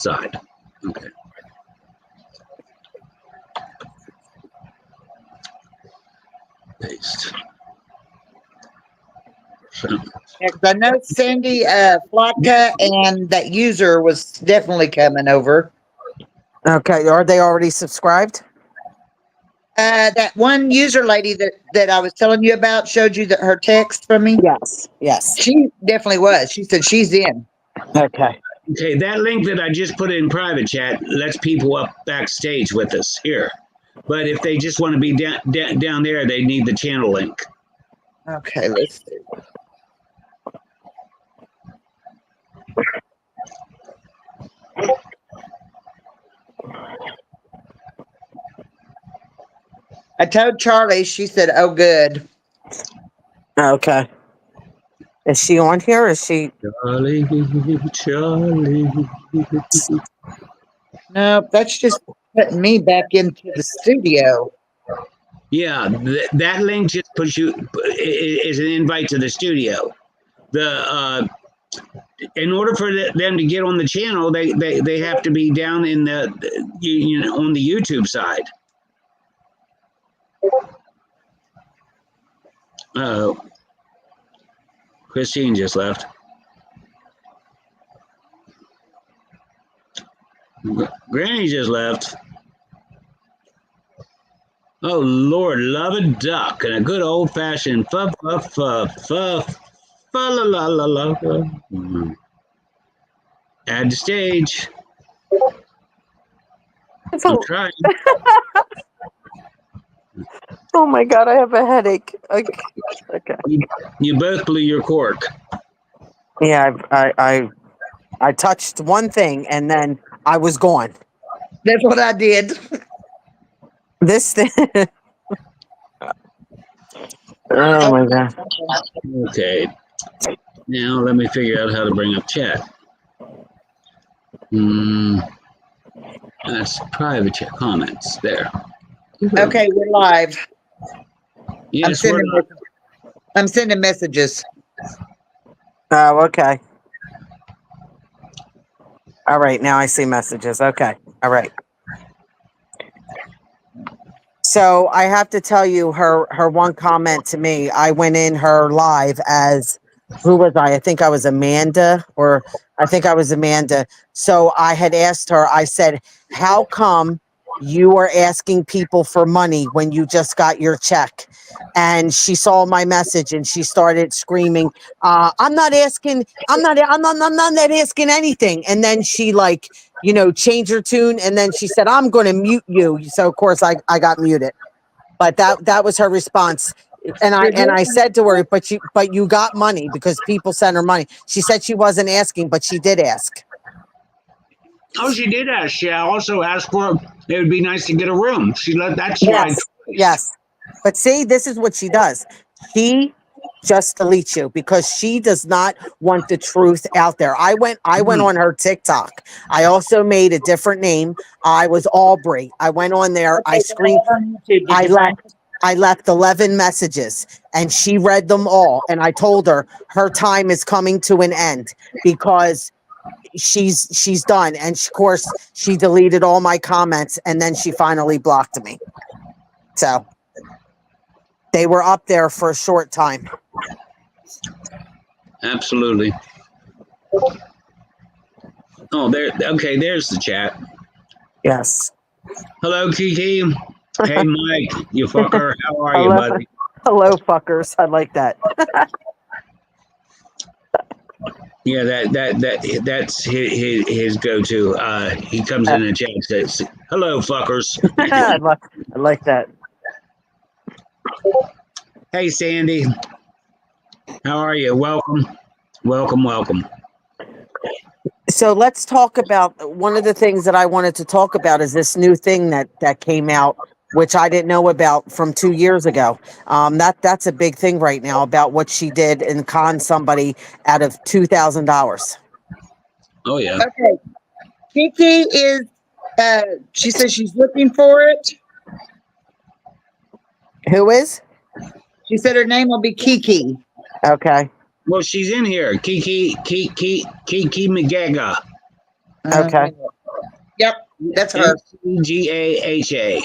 side. Okay. Paste. Yeah, 'cause I know Sandy Flocka and that user was definitely coming over. Okay, are they already subscribed? That one user lady that I was telling you about showed you that her text from me. Yes, yes. She definitely was. She said she's in. Okay. Okay, that link that I just put in private chat lets people up backstage with us here. But if they just want to be down there, they need the channel link. Okay, let's see. I told Charlie, she said, "Oh, good." Okay. Is she on here? Is she? Charlie, Charlie. No, that's just putting me back into the studio. Yeah, that link just puts you is an invite to the studio. The in order for them to get on the channel, they have to be down in the on the YouTube side. Oh, Christine just left. Granny just left. Oh Lord, love a duck and a good old fashioned fa fa fa fa fa la la la la. Add to stage. I'm trying. Oh my God, I have a headache. Okay. You both blew your cork. Yeah, I touched one thing and then I was gone. That's what I did. This thing. Oh my God. Okay. Now let me figure out how to bring up chat. That's private chat comments there. Okay, we're live. Yes, I'm sending messages. Oh, okay. All right, now I see messages. Okay. All right. So I have to tell you her one comment to me. I went in her live as who was I? I think I was Amanda, or I think I was Amanda. So I had asked her, I said, how come you are asking people for money when you just got your check? And she saw my message and she started screaming, I'm not asking anything. And then she changed her tune, and then she said, I'm going to mute you. So of course I got muted, but that was her response. And I said to her, but you got money because people sent her money. She said she wasn't asking, but she did ask. Oh, she did ask. She also asked for it would be nice to get a room. She let that slide. Yes. But see, this is what she does. She just deletes you because she does not want the truth out there. I went on her TikTok. I also made a different name. I was Aubrey. I went on there. I screened. I left 11 messages and she read them all. And I told her her time is coming to an end because she's done. And of course she deleted all my comments and then she finally blocked me. So they were up there for a short time. Absolutely. Oh, there. Okay, there's the chat. Yes. Hello, Kiki. Hey, Mike, you fucker. How are you, buddy? Hello, fuckers. I like that. Yeah, that's his go-to. He comes in and chat and says, "Hello, fuckers." I like that. Hey, Sandy. How are you? Welcome. So let's talk about one of the things that I wanted to talk about is this new thing that came out, which I didn't know about from 2 years ago. That's a big thing right now about what she did and con somebody out of $2,000. Oh yeah. Okay. Kiki is. She says she's looking for it. Who is? She said her name will be Kiki. Okay. Well, she's in here. Kiki McGaga. Okay. Yep, that's her. Gaha.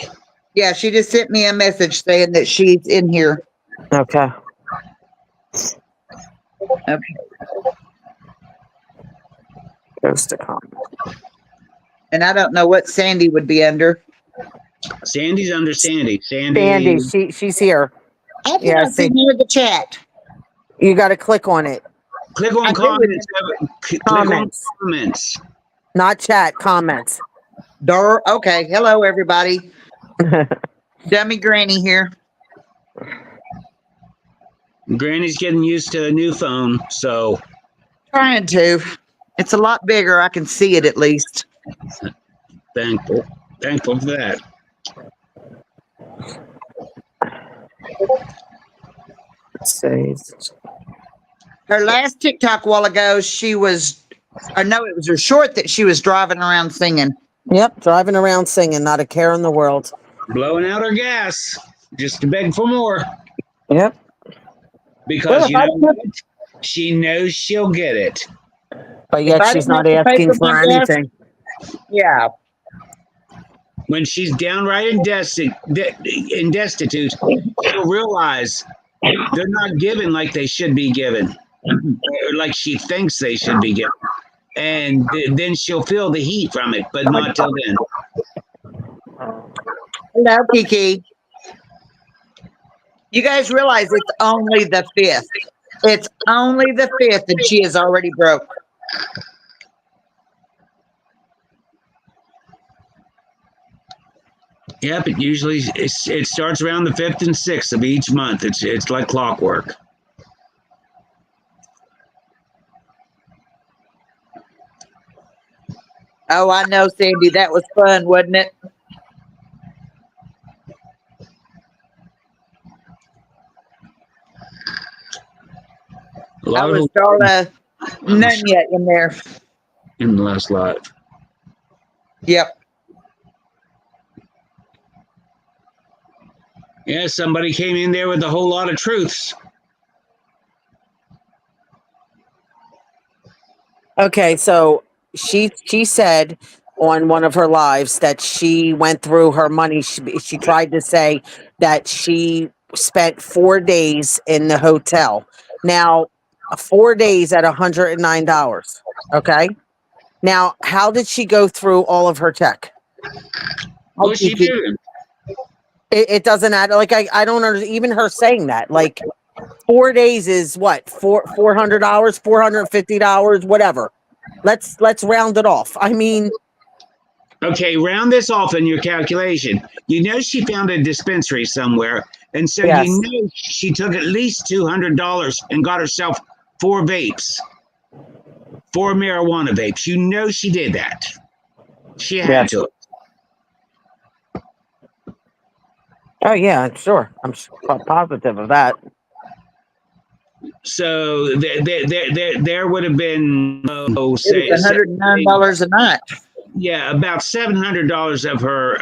Yeah, she just sent me a message saying that she's in here. Okay. Okay. Goes to comment. And I don't know what Sandy would be under. Sandy's under Sandy. Sandy, she's here. I Yeah, cannot see near the chat. You got to click on it. Click on I do. comments. Click on Comments. comments. Not chat, comments. Okay. Hello, everybody. Dummy Granny here. Granny's getting used to a new phone, so Trying to. It's a lot bigger. I can see it at least. thankful for that. Let's see. Her last TikTok a while ago, it was her short that she was driving around singing. Yep, driving around singing, not a care in the world. Blowing out her gas just to beg for more. Yep. Because she knows she'll get it. But yet she's not asking for anything. Yeah. When she's downright destitute, she'll realize they're not given like they should be given, or like she thinks they should be given. And then she'll feel the heat from it, but not till then. Hello, Kiki. You guys realize it's only the 5th. It's only the 5th and she is already broke. Yep, it starts around the 5th and 6th of each month. It's like clockwork. Oh, I know, Sandy. That was fun, wasn't it? I was Darla none yet in there. In the last live. Yep. Yeah, somebody came in there with a whole lot of truths. Okay, so she said on one of her lives that she went through her money. She tried to say that she spent 4 days in the hotel. Now, 4 days at $109. Okay. Now, how did she go through all of her tech? Well, she did. It doesn't add. Like I don't understand. Even her saying that, like 4 days is what, $400, $450, whatever. Let's round it off. I mean, okay, round this off in your calculation. You know she found a dispensary somewhere, and so yes. you know she took at least $200 and got herself 4 vapes, 4 marijuana vapes. You know she did that. She had to. Oh yeah, sure. I'm positive of that. So there would have been say $109 a night. Yeah, about $700 of her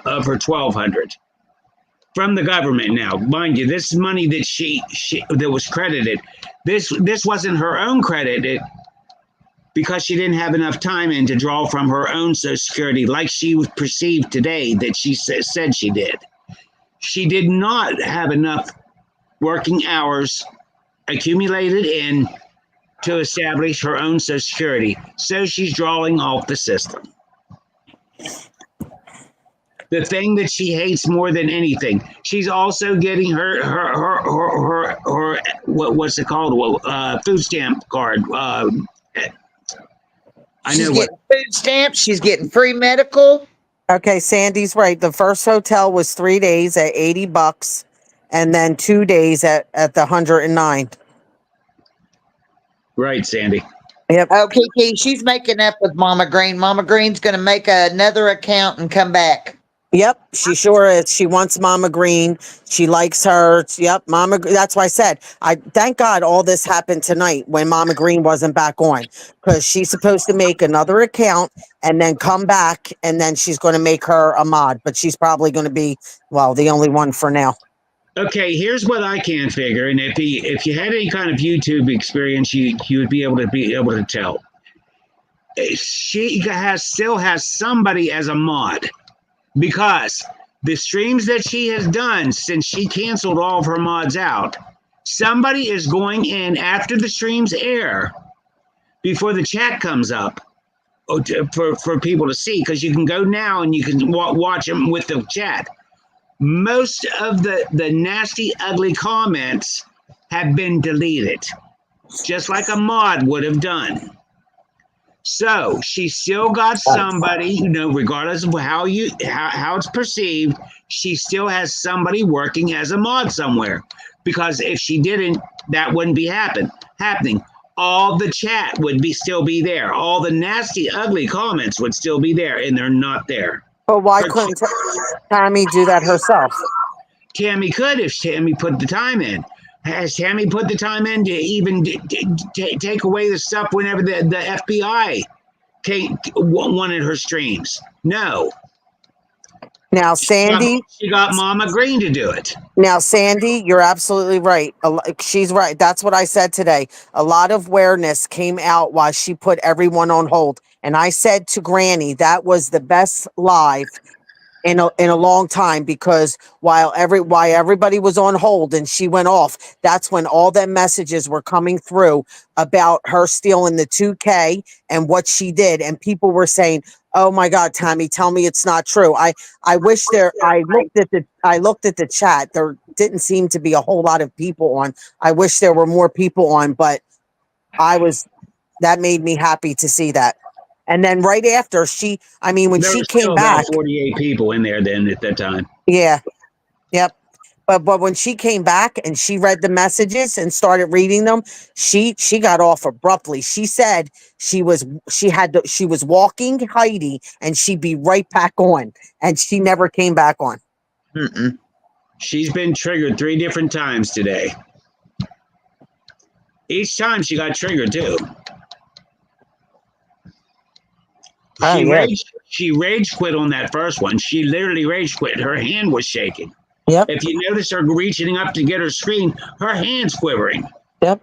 $1,200 from the government. Now, mind you, this is money that she that was credited. This wasn't her own credit because she didn't have enough time in to draw from her own Social Security, like she was perceived today that she said she did. She did not have enough working hours accumulated in to establish her own Social Security, so she's drawing off the system. The thing that she hates more than anything, she's also getting her what's it called? Food stamp card. She's getting food stamps. She's getting free medical. Okay, Sandy's right. The first hotel was 3 days at $80, and then 2 days at the 109. Right, Sandy. Yep. Okay, she's making up with Mama Green. Mama Green's going to make another account and come back. Yep, she sure is. She wants Mama Green. She likes her. Yep, Mama. That's why I said, I thank God all this happened tonight when Mama Green wasn't back on, because she's supposed to make another account and then come back, and then she's going to make her a mod. But she's probably going to be, well, the only one for now. Okay, here's what I can figure, and if you had any kind of YouTube experience, you would be able to tell. she still has somebody as a mod, because the streams that she has done since she canceled all of her mods out, somebody is going in after the streams air, before the chat comes up, for people to see, because you can go now and you can watch them with the chat. Most of the nasty, ugly comments have been deleted, just like a mod would have done. So she still got somebody, regardless of how it's perceived, she still has somebody working as a mod somewhere. Because if she didn't, that wouldn't be happening. All the chat would still be there. All the nasty, ugly comments would still be there, and they're not there. But why couldn't Tammy do that herself? Tammy could, if Tammy put the time in. Has Tammy put the time in to even take away the stuff whenever the FBI wanted her streams? No. Now, Sandy, she got Mama Green to do it. Now, Sandy, you're absolutely right. She's right. That's what I said today. A lot of awareness came out while she put everyone on hold. And I said to Granny, that was the best live in a long time, because while everybody was on hold and she went off, that's when all them messages were coming through about her stealing the 2K and what she did, and people were saying, "Oh my God, Tammy, tell me it's not true." I wish there. I looked at the chat. There didn't seem to be a whole lot of people on. I wish there were more people on, but that made me happy to see that. And then right after when there she was came still back, about 48 people in there then at that time. yeah, yep. But when she came back and she read the messages and started reading them, she got off abruptly. She said she was walking Heidi and she'd be right back on, and she never came back on. Mm-mm. She's been triggered 3 different times today. Each time she got triggered too. She rage quit on that first one. She literally rage quit. Her hand was shaking. Yep. If you notice her reaching up to get her screen, her hand's quivering. Yep.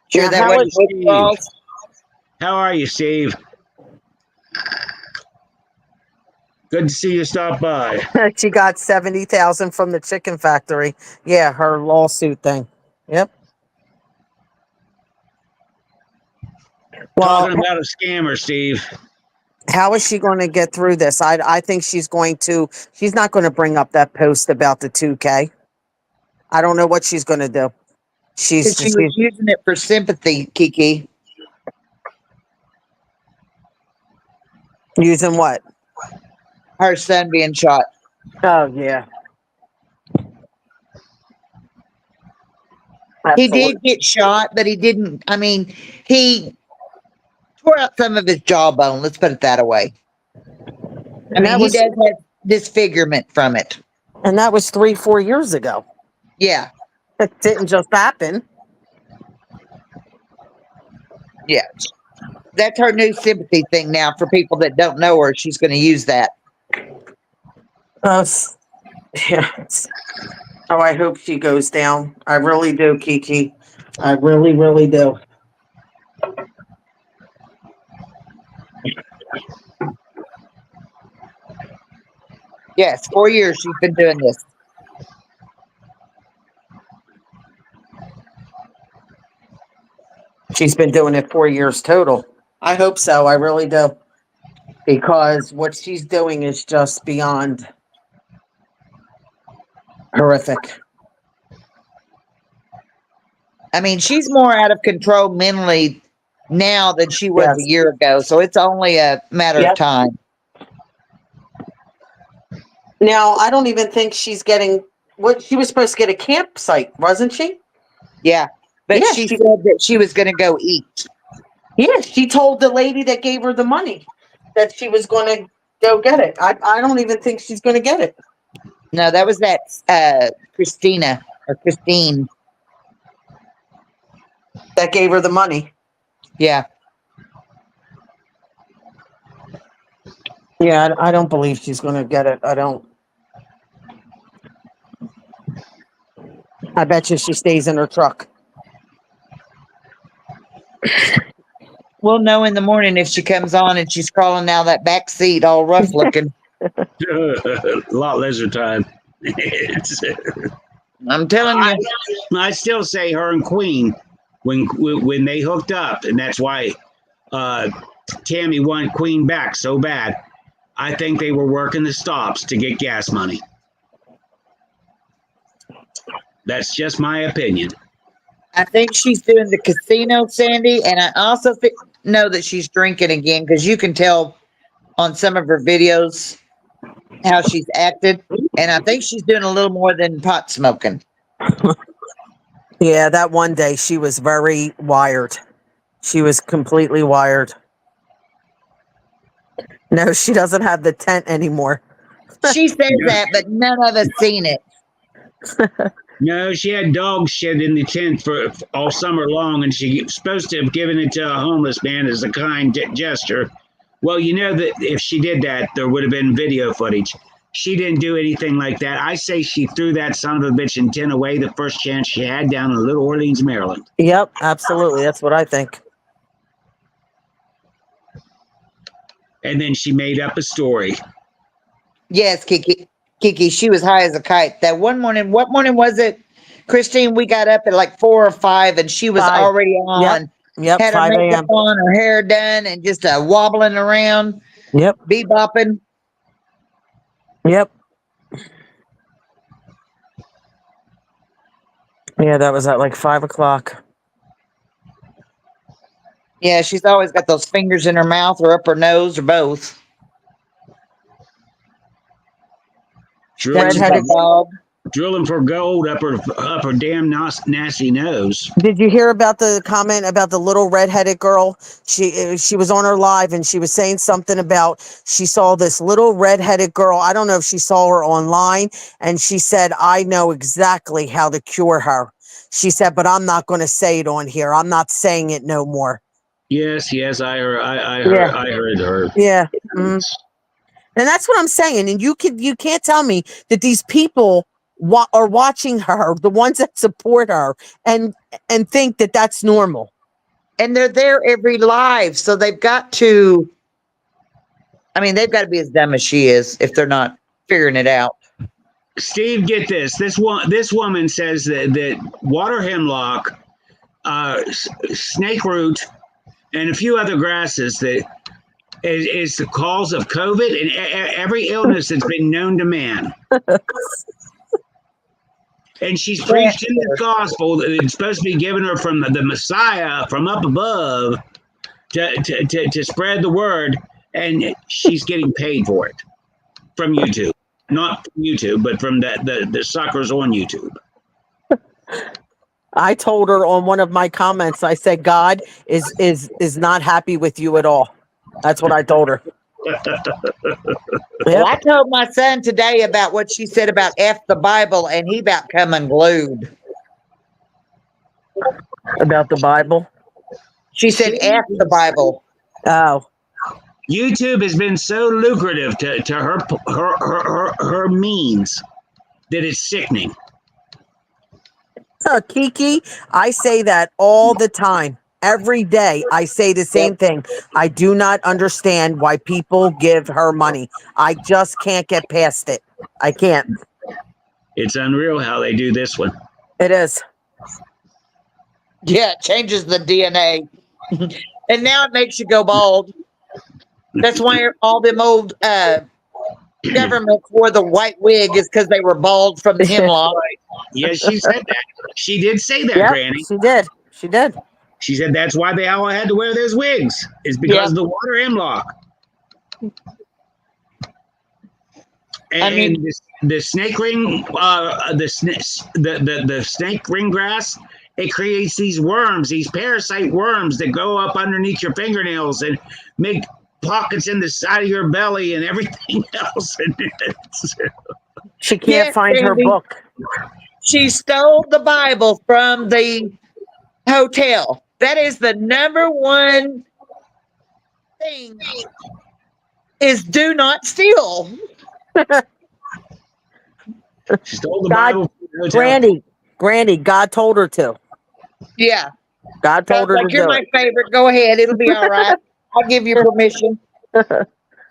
Sure, that was How are you, Steve? Good to see you stop by. She got 70,000 from the chicken factory. Yeah, her lawsuit thing. Yep. Well, Talking about a scammer, Steve. how is she going to get through this? I think she's not going to bring up that post about the 2K. I don't know what she's going to do. She was using it for sympathy, Kiki. Using what? Her son being shot. Oh, yeah. He did get shot, but he didn't. I mean, he tore out some of his jawbone. Let's put it that way. He does have disfigurement from it. And that was 3-4 years ago. Yeah. It didn't just happen. Yeah. That's her new sympathy thing now for people that don't know her. She's going to use that. Yeah. Oh, I hope she goes down. I really do, Kiki. I really, really do. Yes, 4 years she's been doing this. She's been doing it 4 years total. I hope so. I really do. Because what she's doing is just beyond horrific. I mean, she's more out of control mentally now than she was a year ago. So it's only a matter of time. Now, I don't even think she's getting what she was supposed to get a campsite, wasn't she? Yeah. But she said that she was going to go eat. Yeah, she told the lady that gave her the money that she was going to go get it. I don't even think she's going to get it. No, that was that Christine that gave her the money. Yeah. Yeah, I don't believe she's going to get it. I don't. I bet you she stays in her truck. We'll know in the morning if she comes on and she's crawling down that back seat all rough looking. A lot lesser time. I'm telling you. I still say her and Queen when they hooked up, and that's why Tammy wanted Queen back so bad. I think they were working the stops to get gas money. That's just my opinion. I think she's doing the casino, Sandy, and I also know that she's drinking again because you can tell on some of her videos how she's acted, and I think she's doing a little more than pot smoking. Yeah, that one day she was very wired. She was completely wired. No, she doesn't have the tent anymore. She says that, but none of us seen it. No, she had dog shit in the tent for all summer long, and she was supposed to have given it to a homeless man as a kind gesture. Well, you know that if she did that, there would have been video footage. She didn't do anything like that. I say she threw that son of a bitch in tent away the first chance she had down in Little Orleans, Maryland. Yep, absolutely. That's what I think. And then she made up a story. Yes, Kiki, she was high as a kite. That one morning, what morning was it, Christine? We got up at like 4 or 5, and she was 5. already on. Yep, Had her 5 makeup a.m. on, her hair done, and just wobbling around, Yep, bebopping. yep. Yeah, that was at like 5 o'clock. Yeah, she's always got those fingers in her mouth or up her nose or both. Redheaded dog. Drilling for gold up her damn nasty nose. Did you hear about the comment about the little redheaded girl? She was on her live and she was saying something about she saw this little redheaded girl. I don't know if she saw her online, and she said, "I know exactly how to cure her." She said, "But I'm not going to say it on here. I'm not saying it no more." Yes, I heard. I heard her. Yeah. Mm. And that's what I'm saying. And you can't tell me that these people are watching her, the ones that support her, and think that that's normal. And they're there every live, so they've got to. I mean, they've got to be as dumb as she is if they're not figuring it out. Steve, get this. This woman says that water hemlock, snake root, and a few other grasses that is the cause of COVID and every illness that's been known to man. And she's preached in the gospel that it's supposed to be given her from the Messiah from up above to spread the word, and she's getting paid for it from YouTube. Not from YouTube, but from the suckers on YouTube. I told her on one of my comments, I said, God is not happy with you at all. That's what I told her. Well, I told my son today about what she said about F the Bible, and he about come unglued. About the Bible? She said F the Bible. Oh. YouTube has been so lucrative to her means that it's sickening. Kiki, I say that all the time. Every day I say the same thing. I do not understand why people give her money. I just can't get past it. I can't. It's unreal how they do this one. It is. Yeah, it changes the DNA. And now it makes you go bald. That's why all them old governments wore the white wig, is because they were bald from the hemlock. Yes, she said that. She did say that, Yep, Granny. she did. She did. She said that's why they all had to wear those wigs. It's because of the water hemlock. And the snake ring, the snake ring grass, it creates these worms, these parasite worms that go up underneath your fingernails and make pockets in the side of your belly and everything else. She can't find her book. She stole the Bible from the hotel. That is the number one thing, is do not steal. She stole the Bible from the hotel. Granny, God told her to. Yeah. God told her to Like, you're do my it. favorite. Go ahead. It'll be all right. I'll give you permission.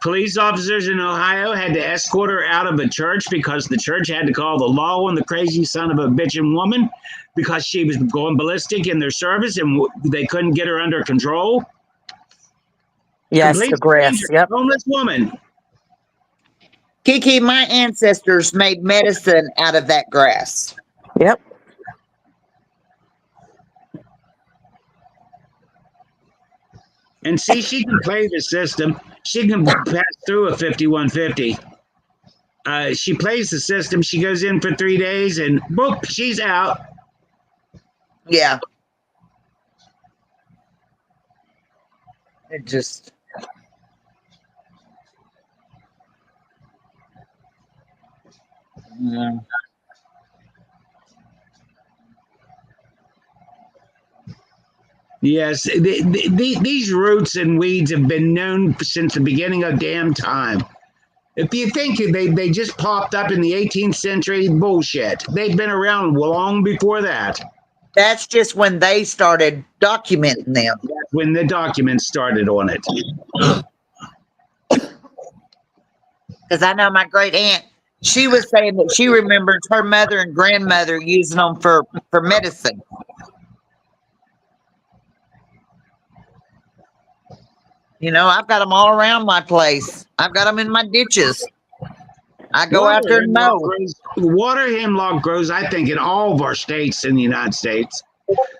Police officers in Ohio had to escort her out of a church because the church had to call the law on the crazy son of a bitchin' woman because she was going ballistic in their service and they couldn't get her under control. Yes, Complete the grass. stranger, Yep. homeless woman. Kiki, my ancestors made medicine out of that grass. Yep. And see, she can play the system. She can pass through a 5150. She plays the system. She goes in for 3 days and boop, she's out. Yeah. It just. Yeah. Yes, these roots and weeds have been known since the beginning of damn time. If you think they just popped up in the 18th century, bullshit. They've been around long before that. That's just when they started documenting them. That's when the documents started on it. Because I know my great aunt, she was saying that she remembers her mother and grandmother using them for medicine. You know, I've got them all around my place. I've got them in my ditches. I go out there and mow. Water hemlock grows, I think, in all of our states in the United States.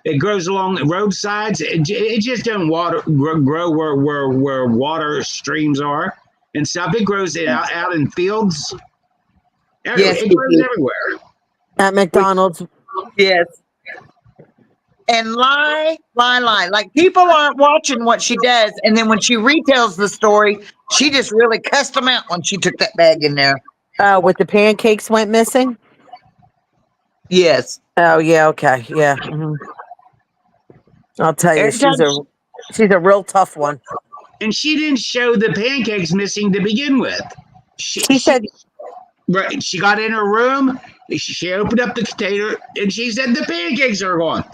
It grows along the roadsides. It just doesn't grow where water streams are and stuff. It grows out in fields. Yes, It grows everywhere. At McDonald's. Yes. And lie. Like, people aren't watching what she does. And then when she retells the story, she just really cussed them out when she took that bag in there. With the pancakes went missing. Yes. Oh yeah. Okay. Yeah. Mhm. I'll tell you, Every time she's a real tough one. And she didn't show the pancakes missing to begin with. She said, right, she got in her room, she opened up the container, and she said the pancakes are gone.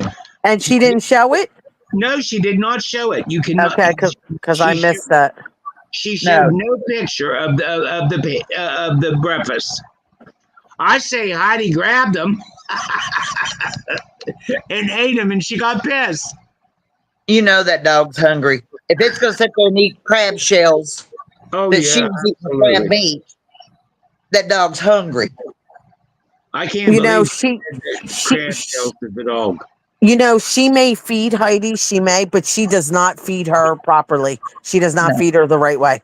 and she didn't show it. No, she did not show it. You cannot. Okay, because I missed that. She showed no picture of the breakfast. I say Heidi grabbed them and ate them, and she got pissed. you know that dog's hungry. If it's going to sit there and eat crab shells that she was eating crab meat, that dog's hungry. I can't You know, believe crab shells to the dog. You know, she may feed Heidi, she may, but she does not feed her properly. She does not feed her the right way.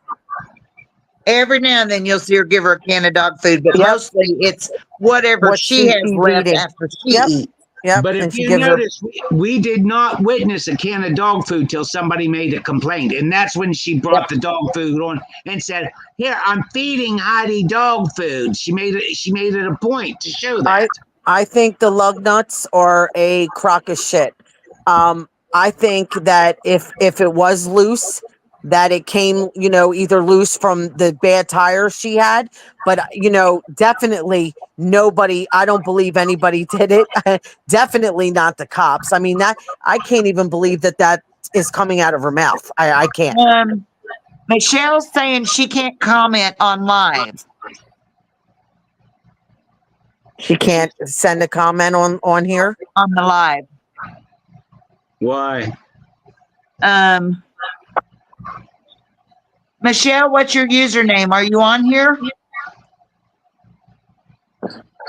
Every now and then you'll see her give her a can of dog food, but mostly it's whatever What she has left eating. after she eats. Yep. But if you notice, we did not witness a can of dog food till somebody made a complaint. And that's when she brought the dog food on and said, "Here, I'm feeding Heidi dog food." She made it a point to show that. I think the lug nuts are a crock of shit. I think that if it was loose, that it came, either loose from the bad tires she had, but definitely nobody, I don't believe anybody did it. Definitely not the cops. I mean, that I can't even believe that is coming out of her mouth. I can't. Michelle's saying she can't comment on live. She can't send a comment on here on the live. Why? Michelle, what's your username? Are you on here?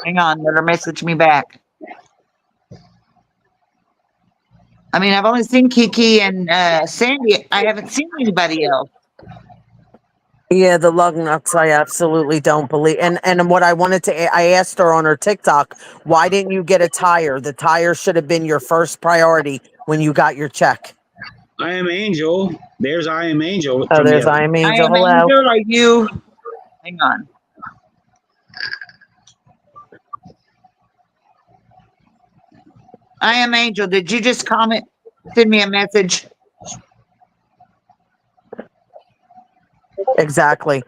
Hang on, let her message me back. I mean, I've only seen Kiki and Sandy. I haven't seen anybody else. Yeah, the lug nuts, I absolutely don't believe. And what I wanted to, I asked her on her TikTok, why didn't you get a tire? The tire should have been your first priority when you got your check. I am Angel. There's I am Angel. Oh, there's I am Angel. I am Angel. Are you? Hang on. I am Angel. Did you just comment? Send me a message. Exactly,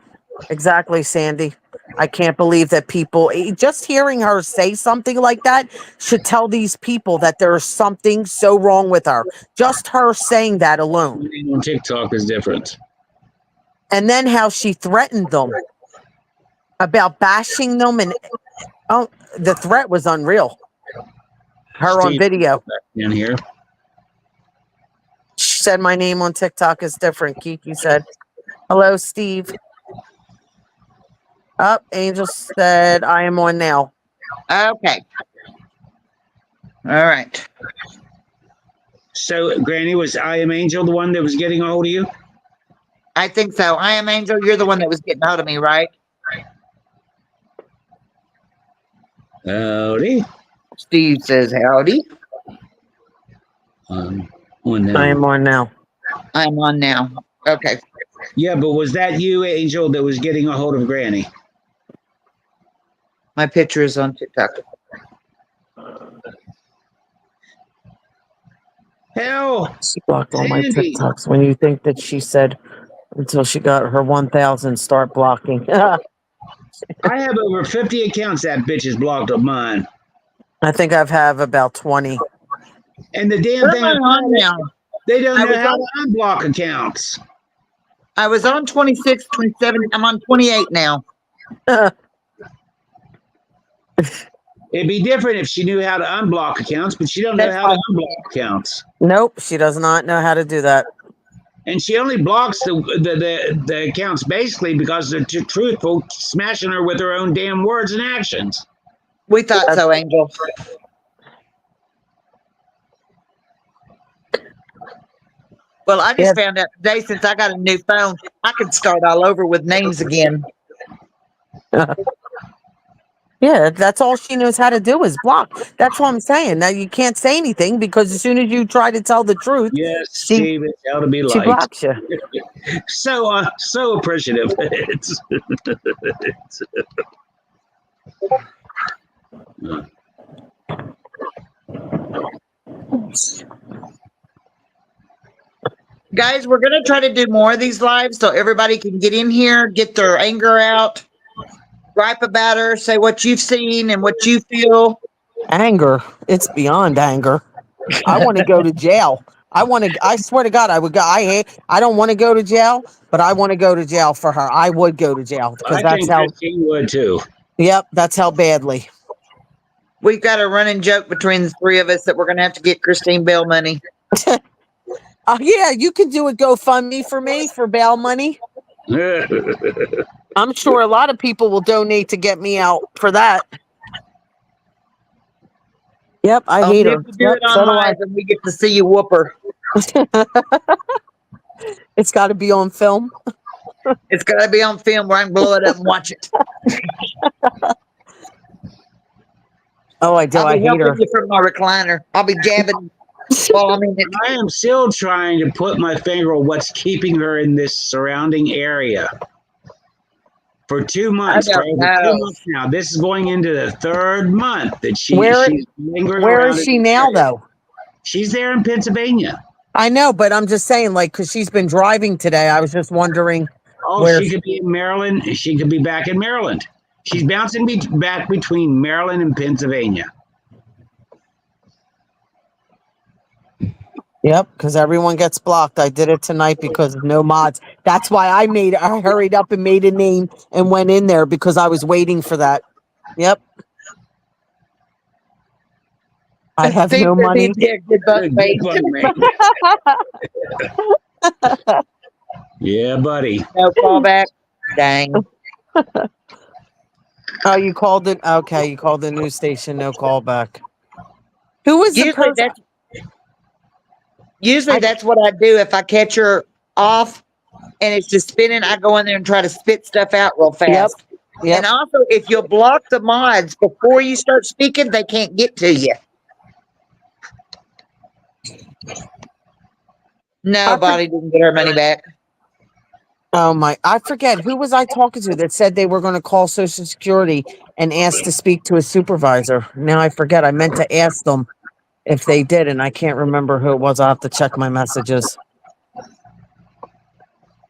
Sandy. I can't believe that people, just hearing her say something like that should tell these people that there is something so wrong with her. Just her saying that alone. On TikTok is different. And then how she threatened them about bashing them. And oh, the threat was unreal. Her on Steve, video. in here. She said my name on TikTok is different. Kiki said, hello, Steve. Up, Angel said, I am on now. Okay. All right. So, Granny, was I Am Angel the one that was getting a hold of you? I think so. I am Angel. You're the one that was getting hold of me, right? Howdy. Steve says howdy. On I am on now. I'm on now. Okay. Yeah, but was that you, Angel, that was getting a hold of Granny? My picture is on TikTok. Hell, She blocked all my Sandy. TikToks when you think that she said until she got her 1,000, start blocking. I have over 50 accounts that bitch is blocked of mine. I think I've have about 20. And the damn Where thing, am I on now? they don't I know was how on- to unblock accounts. I was on 26, 27. I'm on 28 now. It'd be different if she knew how to unblock accounts, but she don't know That's how to fine. unblock accounts. Nope, she does not know how to do that. And she only blocks the accounts basically because they're too truthful, smashing her with her own damn words and actions. We thought so, Angel. Well, I just found out today, since I got a new phone, I can start all over with names again. Yeah, that's all she knows how to do is block. That's what I'm saying. Now you can't say anything because as soon as you try to tell the truth, Yes, she, Steve, it's how to be she liked. blocks you. So appreciative. Guys, we're going to try to do more of these lives so everybody can get in here, get their anger out, gripe about her, say what you've seen and what you feel. Anger. It's beyond anger. I want to go to jail. I swear to God, I would go. I don't want to go to jail, but I want to go to jail for her. I would go to jail because I that's think how, Christine would too. yep, that's how badly. We've got a running joke between the three of us that we're going to have to get Christine bail money. Yeah, you can do a GoFundMe for me for bail money. I'm sure a lot of people will donate to get me out for that. Yep, I hate her. If we do Yep, it on so do I. live and we get to see you whoop her. It's got to be on film. It's got to be on film where I can blow it up and watch it. Oh, I do. I'll I be hate her. helping you from my recliner. I'll be jabbing while I'm in it. I am still trying to put my finger on what's keeping her in this surrounding area. For 2 months, I for don't over 2 know. months now. This is going into the third month that she's lingering Where around. is she now, though? She's there in Pennsylvania. I know, but I'm just saying, like, because she's been driving today. I was just wondering. Oh, she could be in Maryland. She could be back in Maryland. She's bouncing back between Maryland and Pennsylvania. Yep, because everyone gets blocked. I did it tonight because of no mods. That's why I hurried up and made a name and went in there because I was waiting for that. Yep. I have Steve no says money. he'd be a good bunk mate. Yeah, buddy. No callback. Dang. Oh, you called it? Okay, you called the news station. No callback. Who was the person? Usually that's what I do if I catch her off and it's just spinning. I go in there and try to spit stuff out real fast. Yep. And also, if you block the mods before you start speaking, they can't get to you. Nobody didn't get her money back. Oh my, I forget who was I talking to that said they were going to call Social Security and ask to speak to a supervisor. Now I forget. I meant to ask them if they did, and I can't remember who it was. I'll have to check my messages.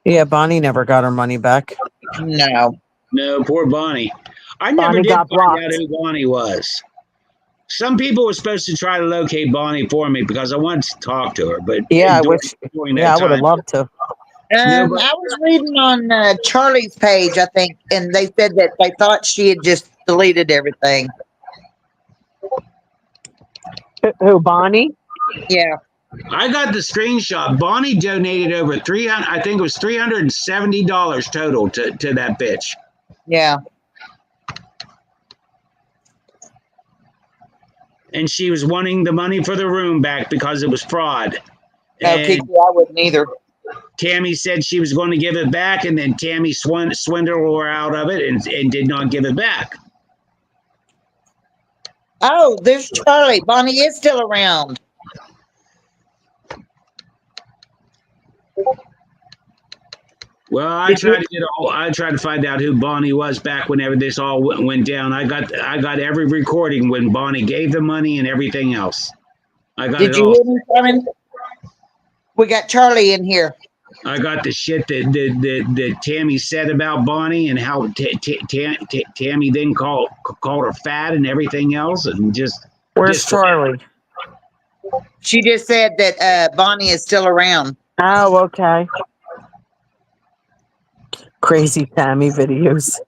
Yeah, Bonnie never got her money back. No. No, poor Bonnie. I never Bonnie did got find blocked. out who Bonnie was. Some people were supposed to try to locate Bonnie for me because I wanted to talk to her, but Yeah, I wish. during Yeah, that I would have time, loved to. nobody. I was reading on Charlie's page, I think, and they said that they thought she had just deleted everything. Who, Bonnie? Yeah. I got the screenshot. Bonnie donated over 300. I think it was $370 total to that bitch. Yeah. And she was wanting the money for the room back because it was fraud. No, And Kiki, I wouldn't either. Tammy said she was going to give it back, and then Tammy swindled her out of it and did not give it back. Oh, there's Charlie. Bonnie is still around. Well, I tried to find out who Bonnie was back whenever this all went down. I got every recording when Bonnie gave the money and everything else. I got Did it you all. hear me coming? We got Charlie in here. I got the shit that Tammy said about Bonnie and how Tammy then called her fat and everything else, and Where's Charlie? She just said that Bonnie is still around. Oh, okay. Crazy Tammy videos.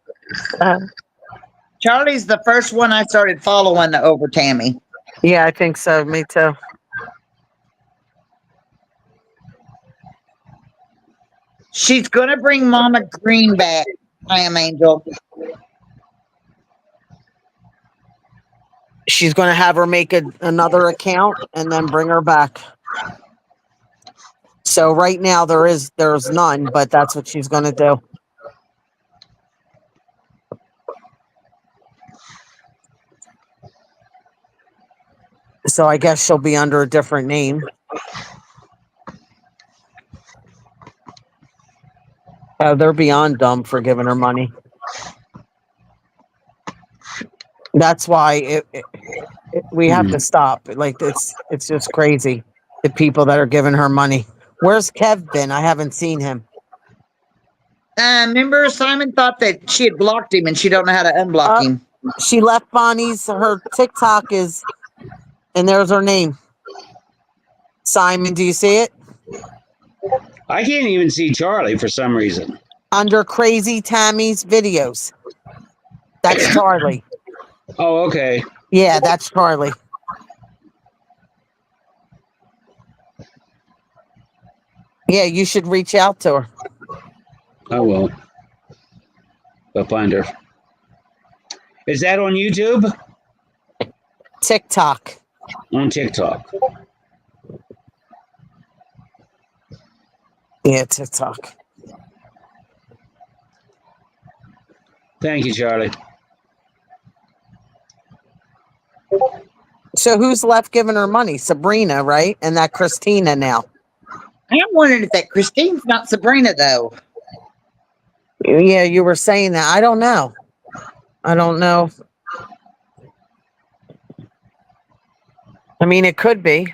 Charlie's the first one I started following over Tammy. Yeah, I think so. Me too. She's going to bring Mama Green back. I am Angel. She's going to have her make another account and then bring her back. So right now there's none, but that's what she's going to do. So I guess she'll be under a different name. They're beyond dumb for giving her money. That's why we have to stop. Like it's just crazy. The people that are giving her money. Where's Kev been? I haven't seen him. Remember, Simon thought that she had blocked him, and she don't know how to unblock him. She left Bonnie's. Her TikTok is, and there's her name. Simon, do you see it? I can't even see Charlie for some reason. Under Crazy Tammy's videos. That's Charlie. Oh, okay. Yeah, that's Charlie. Yeah, you should reach out to her. I will. I'll find her. Is that on YouTube? TikTok. On TikTok. Yeah, TikTok. Thank you, Charlie. So who's left giving her money? Sabrina, right? And that Christina now. I'm wondering if that Christine's not Sabrina, though. Yeah, you were saying that. I don't know. I don't know. I mean, it could be.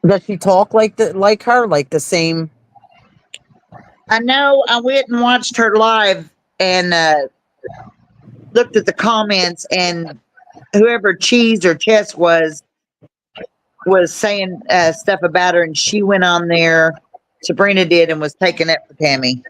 Does she talk like her, like the same? I know I went and watched her live and looked at the comments, and whoever Cheese or Chess was saying stuff about her, and she went on there. Sabrina did, and was taking it for Tammy.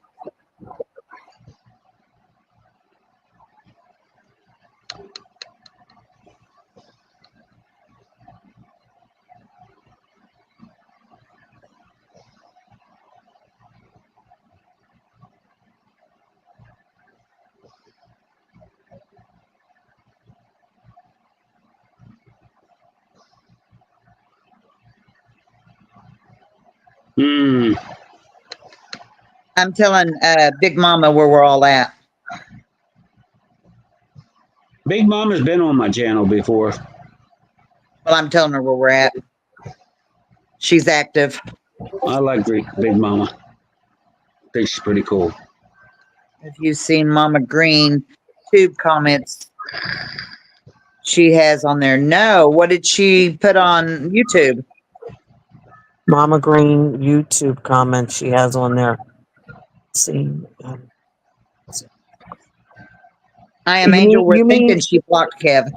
Hmm. I'm telling Big Mama where we're all at. Big Mama's been on my channel before. Well, I'm telling her where we're at. She's active. I like Big Mama. I think she's pretty cool. If you've seen Mama Green tube comments, she has on there. No. What did she put on YouTube? Mama Green YouTube comment she has on there. Let's see. I am Angel. We're You thinking mean she blocked Kev.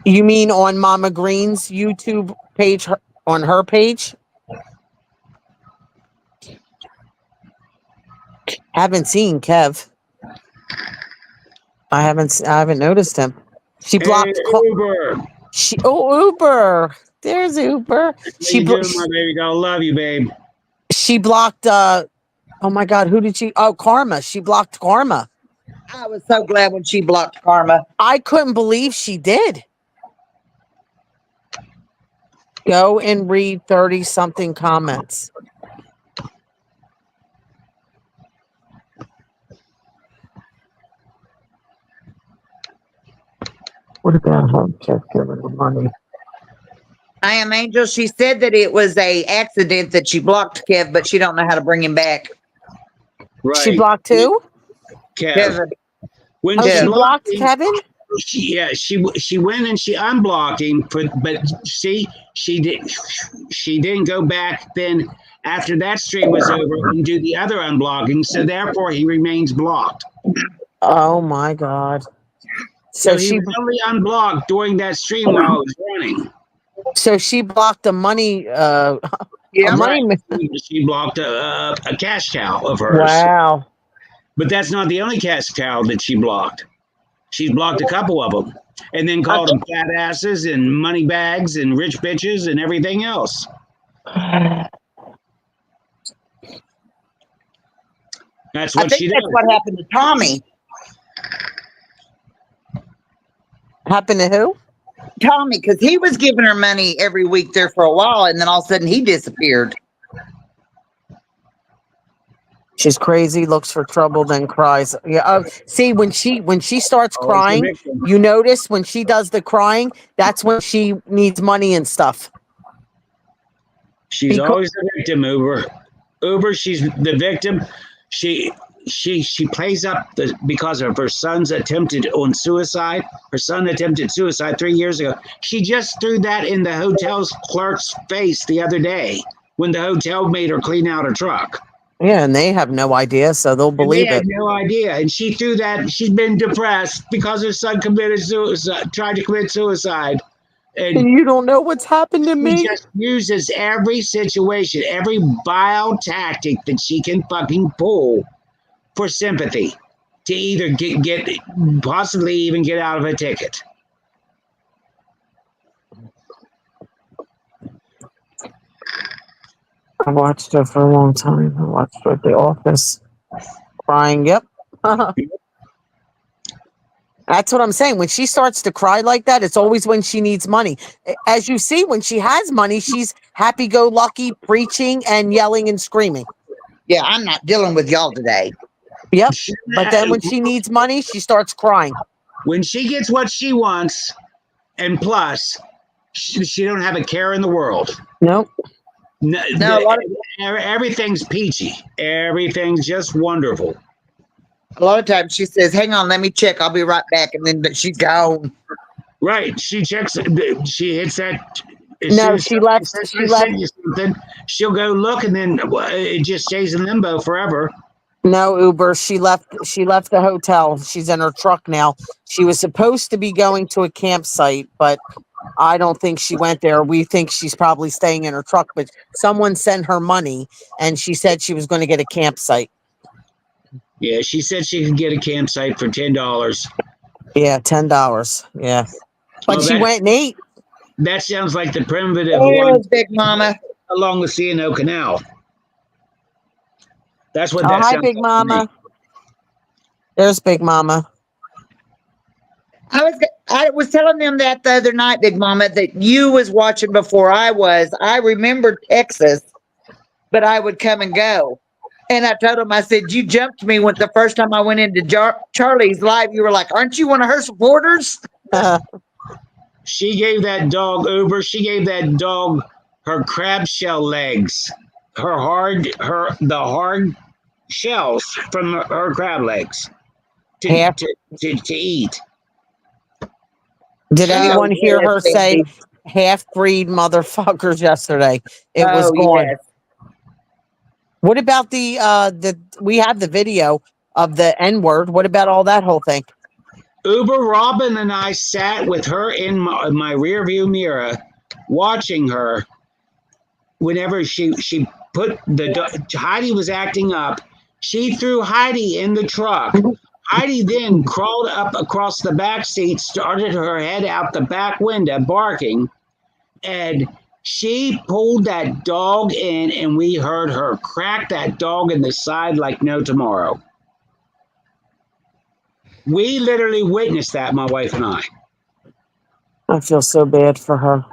you mean on Mama Green's YouTube page on her page? Haven't seen Kev. I haven't noticed him. She blocked Uber. Uber. There's Uber. What you doing, my baby? I love you, babe. She blocked oh my god, who did she Karma. She blocked Karma. I was so glad when she blocked Karma. I couldn't believe she did. Go and read 30 something comments. What about her check giving the money? I am Angel. She said that it was a accident that she blocked Kev, but she don't know how to bring him back. Right. She blocked who? Kevin. When she blocked him, Kevin? She went and she unblocked him, but see, she didn't go back then after that stream was over and do the other unblocking, so therefore he remains blocked. Oh my god. So he was only unblocked during that stream while it was running. So she blocked the money Yeah, she blocked a cash cow of hers. Wow. But that's not the only cash cow that she blocked. She's blocked a couple of them and then called them fat asses and money bags and rich bitches and everything else. That's what she did. That's what happened to Tommy. Happened to who? Tommy, because he was giving her money every week there for a while, and then all of a sudden he disappeared. She's crazy, looks for trouble, then cries. Yeah. See, when she starts crying, you notice when she does the crying, that's when she needs money and stuff. She's always the victim, Uber, she's the victim. She plays up because of her son's attempted suicide. Her son attempted suicide 3 years ago. She just threw that in the hotel's clerk's face the other day when the hotel made her clean out her truck. Yeah, and they have no idea, so they'll believe it. They have no idea, and she threw that. She's been depressed because her son tried to commit suicide. And you don't know what's happened to me. She just uses every situation, every vile tactic that she can fucking pull for sympathy to either get possibly even get out of a ticket. I watched her for a long time. I watched her at the office crying. Yep. That's what I'm saying. When she starts to cry like that, it's always when she needs money. As you see, when she has money, she's happy-go-lucky, preaching and yelling and screaming. Yeah, I'm not dealing with y'all today. Yep. But then when she needs money, she starts crying. When she gets what she wants, and plus, she don't have a care in the world. Nope. No, everything's peachy. Everything's just wonderful. A lot of times she says, "Hang on, let me check. I'll be right back," and then she's gone. Right. She checks. She hits that. No, she left. She left. She'll go look, and then it just stays in limbo forever. No, Uber. She left the hotel. She's in her truck now. She was supposed to be going to a campsite, but I don't think she went there. We think she's probably staying in her truck, but someone sent her money, and she said she was going to get a campsite. Yeah, she said she could get a campsite for $10. Yeah, $10. Yeah, but she went and ate. That sounds like the primitive one, Big Mama, along the C&O Canal. That's what. Hi, Big Mama. There's Big Mama. I was telling them that the other night, Big Mama, that you was watching before I was. I remember Texas, but I would come and go. And I told him, I said, you jumped me when the first time I went into Charlie's live. You were like, aren't you one of her supporters? She gave that dog Uber. She gave that dog her crab shell legs, the hard shells from her crab legs to eat. Did Oh, anyone hear yes, her say Sandy. half-breed motherfuckers yesterday? It was Oh, gone. yes. What about the we have the video of the N-word. What about all that whole thing? Uber Robin and I sat with her in my rear view mirror, watching her. Whenever she put Heidi was acting up, she threw Heidi in the truck. Heidi then crawled up across the back seat, started her head out the back window, barking, and she pulled that dog in, and we heard her crack that dog in the side like no tomorrow. We literally witnessed that, my wife and I. I feel so bad for her.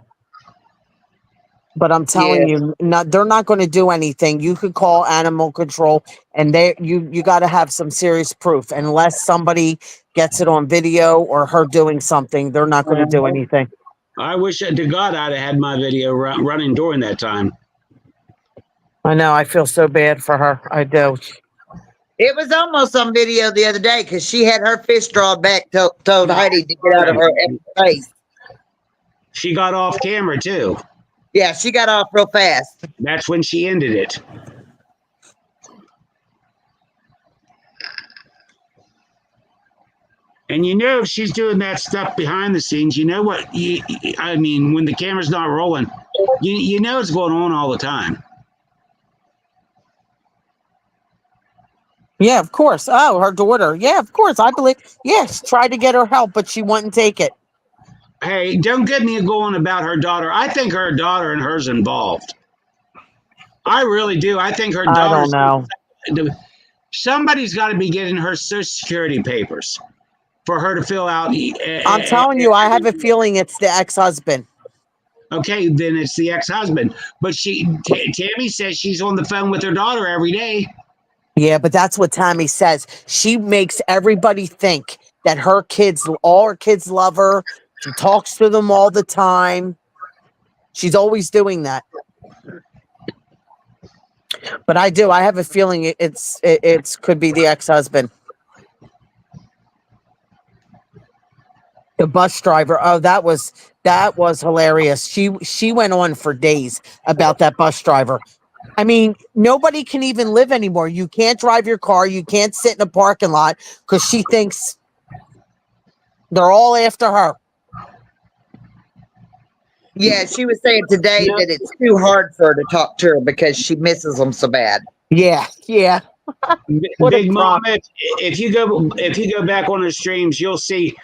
But I'm telling Yes. you, they're not going to do anything. You could call animal control, and you got to have some serious proof. Unless somebody gets it on video or her doing something, they're not going to do anything. I wish to God I'd have had my video running during that time. I know. I feel so bad for her. I do. It was almost on video the other day because she had her fist drawn back, told Heidi to get out of her face. She got off camera too. Yeah, she got off real fast. That's when she ended it. And you know, if she's doing that stuff behind the scenes, you know what? I mean, when the camera's not rolling, you know it's going on all the time. Yeah, of course. Oh, her daughter. Yeah, of course. I believe. Yes, tried to get her help, but she wouldn't take it. Hey, don't get me going about her daughter. I think her daughter and her's involved. I really do. I think her I don't daughter's. know. Somebody's got to be getting her Social Security papers for her to fill out. I'm telling you, I have a feeling it's the ex-husband. Okay, then it's the ex-husband. But Tammy says she's on the phone with her daughter every day. Yeah, but that's what Tammy says. She makes everybody think that all her kids love her. She talks to them all the time. She's always doing that. But I have a feeling it could be the ex-husband. The bus driver. Oh, that was hilarious. She went on for days about that bus driver. I mean, nobody can even live anymore. You can't drive your car. You can't sit in a parking lot because she thinks they're all after her. Yeah, she was saying today that it's too hard for her to talk to her because she misses them so bad. Yeah, yeah. Big Mom, if you go back on her streams, you'll see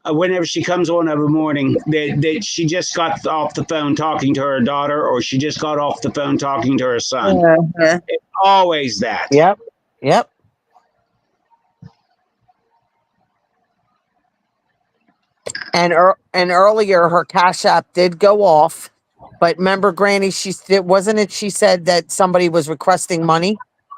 whenever she comes on every morning that she just got off the phone talking to her daughter, or she just got off the phone talking to her son. It's always that. Yep. Yep. And earlier her Cash App did go off, but remember, Granny, wasn't it? She said that somebody was requesting money.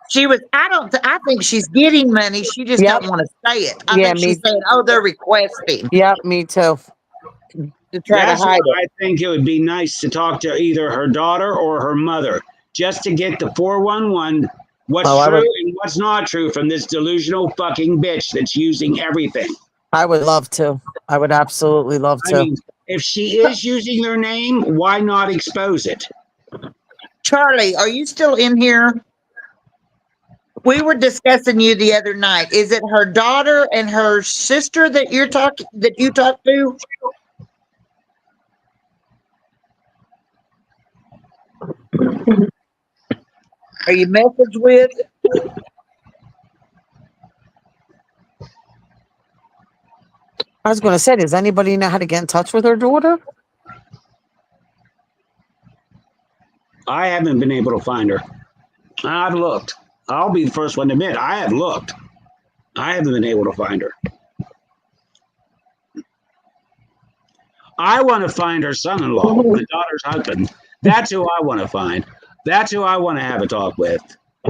She was. I think she's getting money. She just don't want to say it. I think she's saying, "Oh, they're requesting." Yep, me too. To try That's to hide why it. I think it would be nice to talk to either her daughter or her mother, just to get the 411, what's true and what's not true from this delusional fucking bitch that's using everything. I would love to. I would absolutely love to. I mean, if she is using their name, why not expose it? Charlie, are you still in here? We were discussing you the other night. Is it her daughter and her sister that you talk to? Are you messaged with? I was going to say, does anybody know how to get in touch with her daughter? I haven't been able to find her. I've looked. I'll be the first one to admit I have looked. I haven't been able to find her. I want to find her son-in-law, the daughter's husband. That's who I want to find. That's who I want to have a talk with.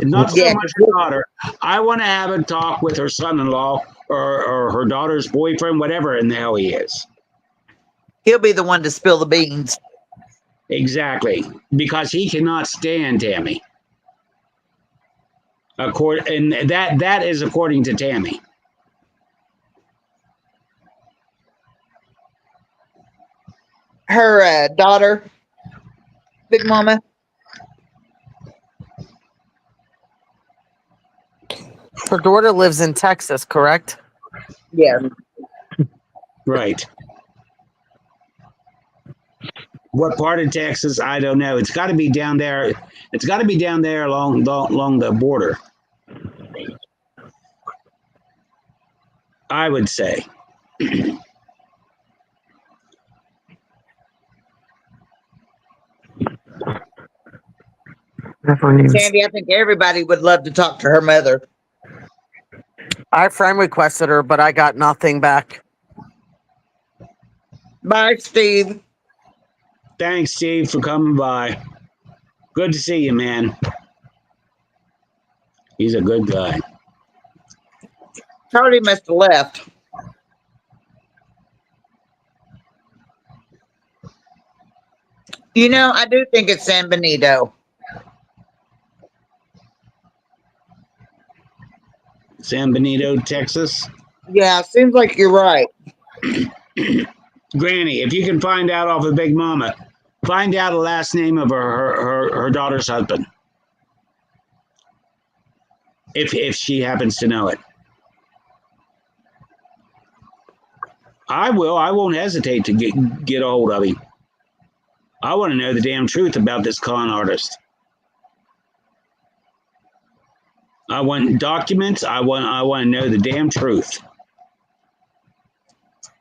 Not so much her daughter. I want to have a talk with her son-in-law or her daughter's boyfriend, whatever in the hell he is. He'll be the one to spill the beans. Exactly. Because he cannot stand Tammy. And that is according to Tammy. her daughter, Big Mama? Her daughter lives in Texas, correct? Yeah. Right. What part of Texas? I don't know. It's got to be down there. It's got to be down there along the border. I would say. Sandy, I think everybody would love to talk to her mother. I friend requested her, but I got nothing back. Bye, Steve. Thanks, Steve, for coming by. Good to see you, man. He's a good guy. Charlie must have left. You know, I do think it's San Benito. San Benito, Texas. Yeah, seems like you're right. Granny, if you can find out off of Big Mama, find out the last name of her daughter's husband. If she happens to know it. I will. I won't hesitate to get a hold of him. I want to know the damn truth about this con artist. I want documents. I want to know the damn truth.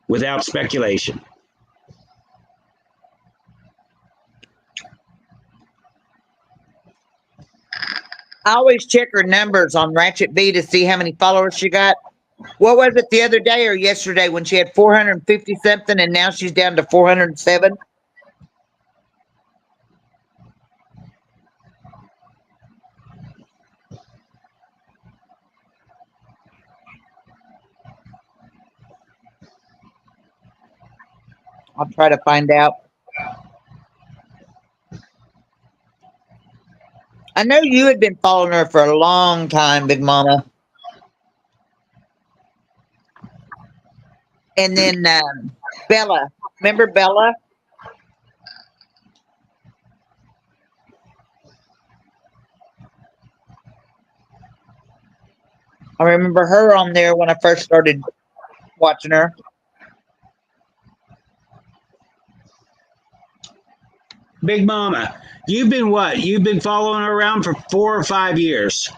Without speculation. I always check her numbers on Ratchet B to see how many followers she got. What was it the other day or yesterday when she had 450 something and now she's down to 407? I'll try to find out. I know you had been following her for a long time, Big Mama. And then Bella. Remember Bella? I remember her on there when I first started watching her. Big Mama, you've been what? You've been following her around for 4 or 5 years.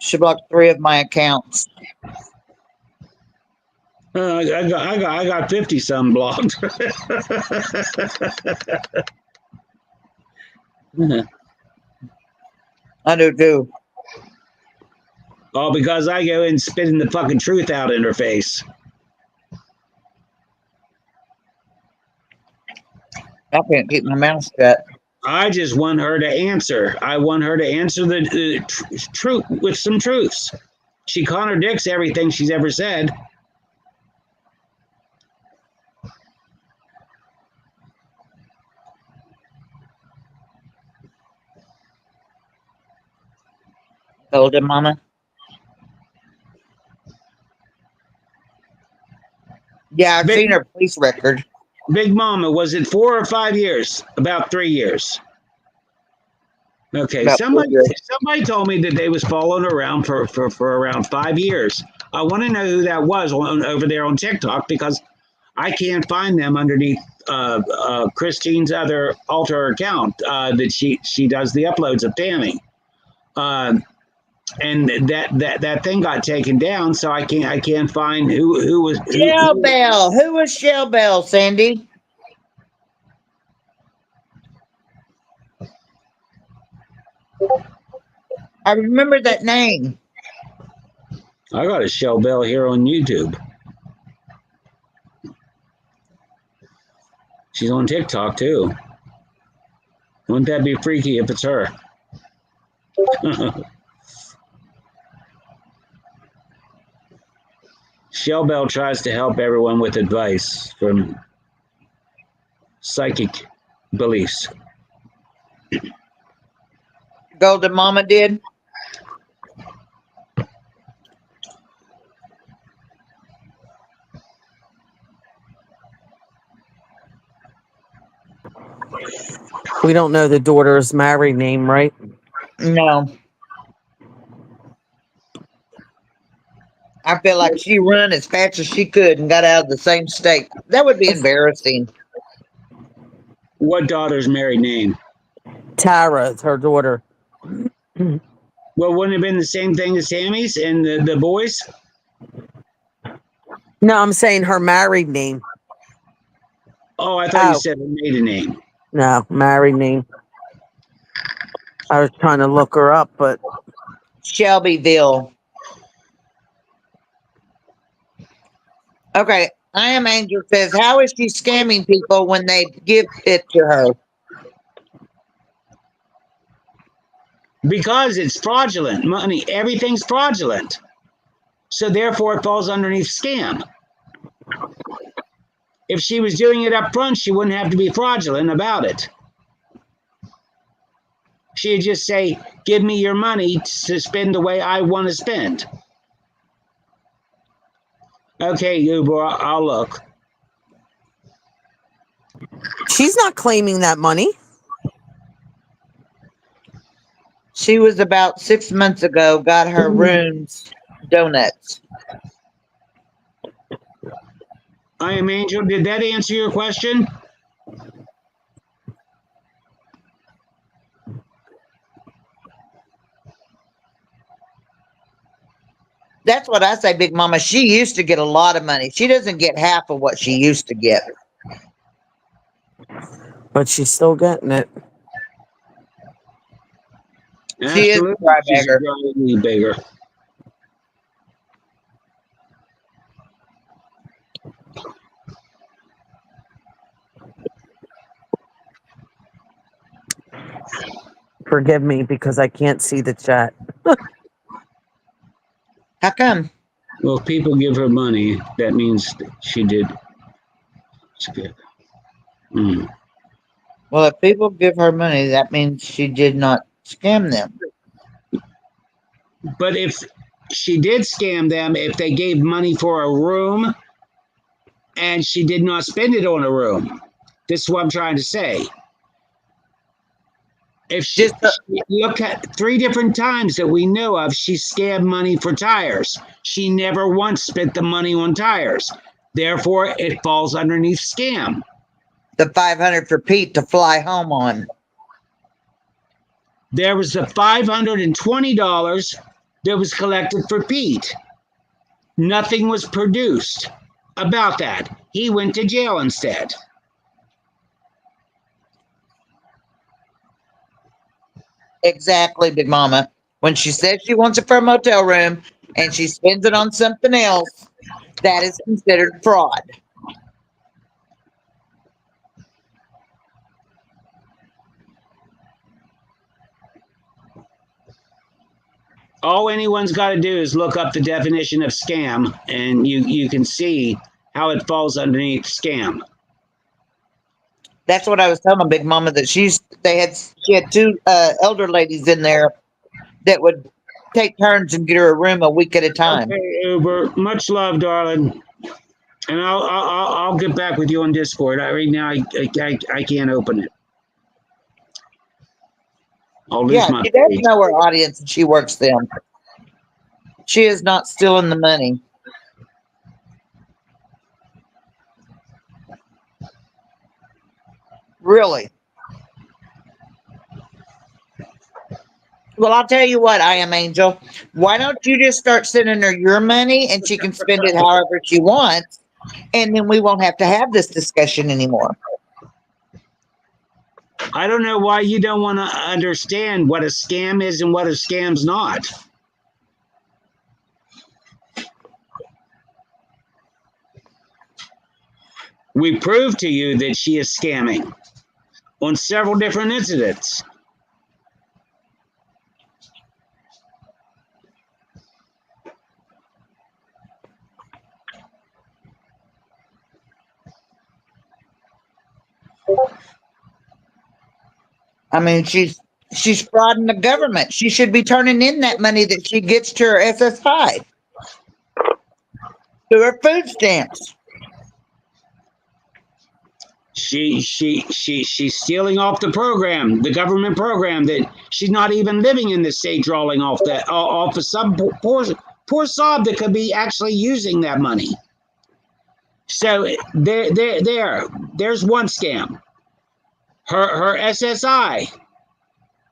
She blocked 3 of my accounts. I got 50 some blocked. I do too. All because I go and spitting the fucking truth out in her face. I can't keep my mouth shut. I just want her to answer. I want her to answer the truth with some truths. She contradicts everything she's ever said. Told him, Mama. Yeah, I've seen her police record. Big Mama, was it 4 or 5 years? About 3 years. Okay, About 4 years. somebody told me that they was following around for around 5 years. I want to know who that was over there on TikTok because I can't find them underneath Christine's other alter account that she does the uploads of Tammy. And that thing got taken down, so I can't find who was Shell Bell. Who was Shell Bell, Sandy? I remember that name. I got a Shell Bell here on YouTube. She's on TikTok too. Wouldn't that be freaky if it's her? Shell Bell tries to help everyone with advice from psychic beliefs. Golden Mama did? We don't know the daughter's married name, right? No. I feel like she run as fast as she could and got out of the same state. That would be embarrassing. What daughter's married name? Tara, her daughter. Well, wouldn't it have been the same thing as Tammy's and the boys? No, I'm saying her married name. Oh, I thought you Oh, said her maiden name. no, married name. I was trying to look her up, but Shelbyville. Okay. I am Angel says, how is she scamming people when they give it to her? Because it's fraudulent money. Everything's fraudulent. So therefore it falls underneath scam. If she was doing it up front, she wouldn't have to be fraudulent about it. She'd just say, give me your money to spend the way I want to spend. Okay, Uber, I'll look. she's not claiming that money. She was about 6 months ago, got her rooms donuts. I am Angel. Did that answer your question? That's what I say, Big Mama. She used to get a lot of money. She doesn't get half of what she used to get. But she's still getting it. She is a Absolutely. She's a crybager. grimy beggar. Forgive me because I can't see the chat. How come? Well, if people give her money, that means that she did. Mm. Well, if people give her money, that means she did not scam them. But if she did scam them, if they gave money for a room and she did not spend it on a room, this is what I'm trying to say. If she look at 3 different times that we know of, she scammed money for tires. She never once spent the money on tires. Therefore, it falls underneath scam. the 500 for Pete to fly home on. There was the $520 that was collected for Pete. Nothing was produced about that. He went to jail instead. Exactly, Big Mama. When she says she wants it for a motel room and she spends it on something else, that is considered fraud. All anyone's got to do is look up the definition of scam, and you can see how it falls underneath scam. That's what I was telling Big Mama that she had 2 elder ladies in there that would take turns and get her a room a week at a time. Okay, Uber. Much love, darling. And I'll get back with you on Discord. Right now I can't open it. I'll lose Yeah, my she does page. know her audience and she works them. She is not stealing the money. Really. Well, I'll tell you what, I am Angel. Why don't you just start sending her your money and she can spend it however she wants, and then we won't have to have this discussion anymore. I don't know why you don't want to understand what a scam is and what a scam's not. We proved to you that she is scamming on several different incidents. I mean, she's She's frauding the government. She should be turning in that money that she gets to her SSI, to her food stamps. She's stealing off the program, the government program, that she's not even living in the state, drawing off that off of some poor sob that could be actually using that money. So there's one scam. Her SSI,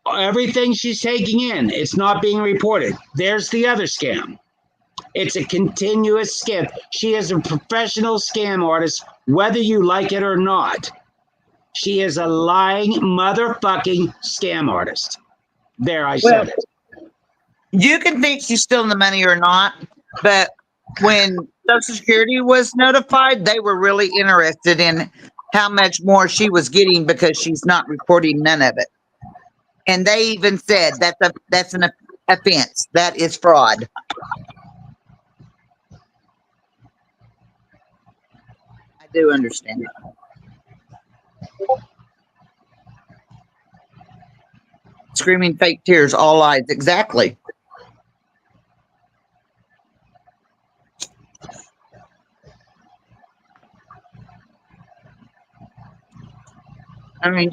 everything she's taking in, it's not being reported. There's the other scam. It's a continuous scam. She is a professional scam artist, whether you like it or not. She is a lying motherfucking scam artist. There, I said it. You can think she's stealing the money or not, but when Social Security was notified, they were really interested in how much more she was getting because she's not reporting none of it. And they even said that's an offense. That is fraud. I do understand it. Screaming fake tears, all lies. Exactly. I mean,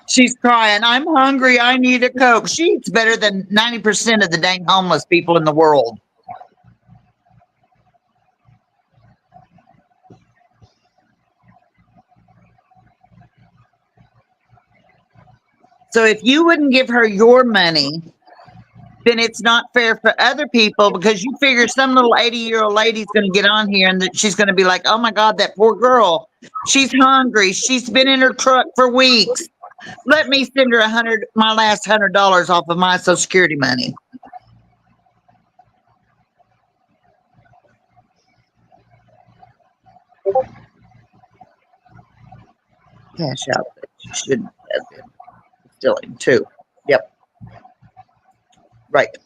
she's crying. I'm hungry. I need a Coke. She eats better than 90% of the dang homeless people in the world. So if you wouldn't give her your money, then it's not fair for other people, because you figure some little 80-year-old lady's going to get on here and that she's going to be like, oh my God, that poor girl. She's hungry. She's been in her truck for weeks. Let me send her my last $100 off of my Social Security money. Cash out. She shouldn't have been stealing too. Yep. Right.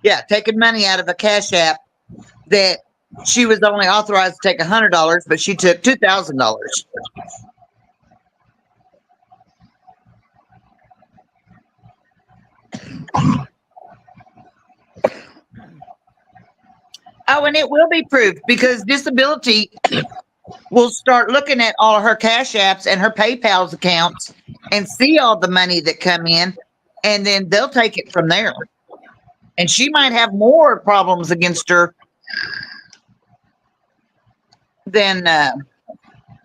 Yeah, taking money out of a cash app that she was only authorized to take $100, but she took $2,000. Oh, and it will be proved, because disability will start looking at all of her cash apps and her PayPal's accounts and see all the money that come in, and then they'll take it from there. And she might have more problems against her than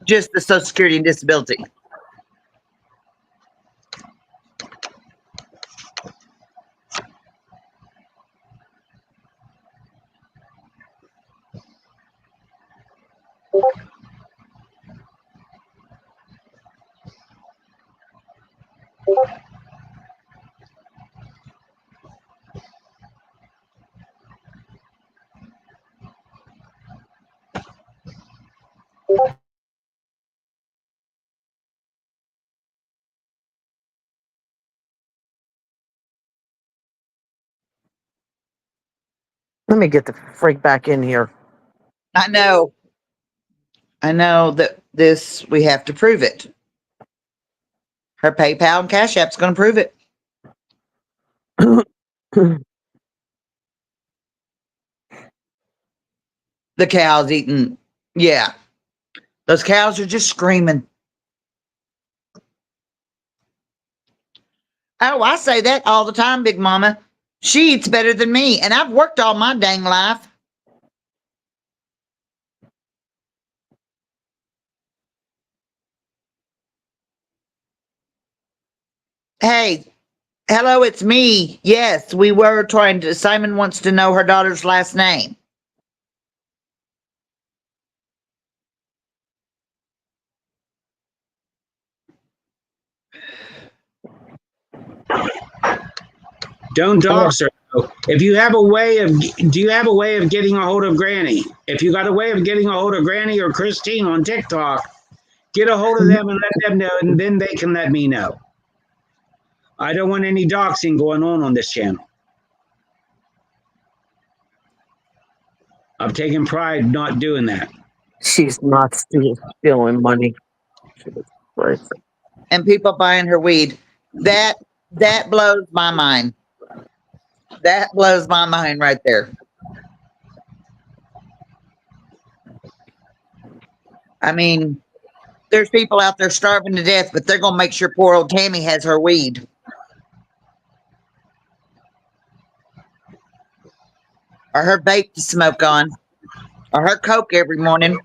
just the Social Security and disability. Let me get the freak back in here. I know that we have to prove it. Her PayPal and Cash App's going to prove it. The cow's eating. Yeah. Those cows are just screaming. Oh, I say that all the time, Big Mama. She eats better than me, and I've worked all my dang life. Hey, hello, it's me. Yes, we were trying to. Simon wants to know her daughter's last name. Don't dox her. If you have a way of, do you have a way of getting a hold of Granny? If you got a way of getting a hold of Granny or Christine on TikTok, get a hold of them and let them know, and then they can let me know. I don't want any doxing going on this channel. I've taken pride not doing that. She's not stealing money. And people buying her weed. That blows my mind. That blows my mind right there. I mean, there's people out there starving to death, but they're gonna make sure poor old Tammy has her weed or her vape to smoke on or her Coke every morning.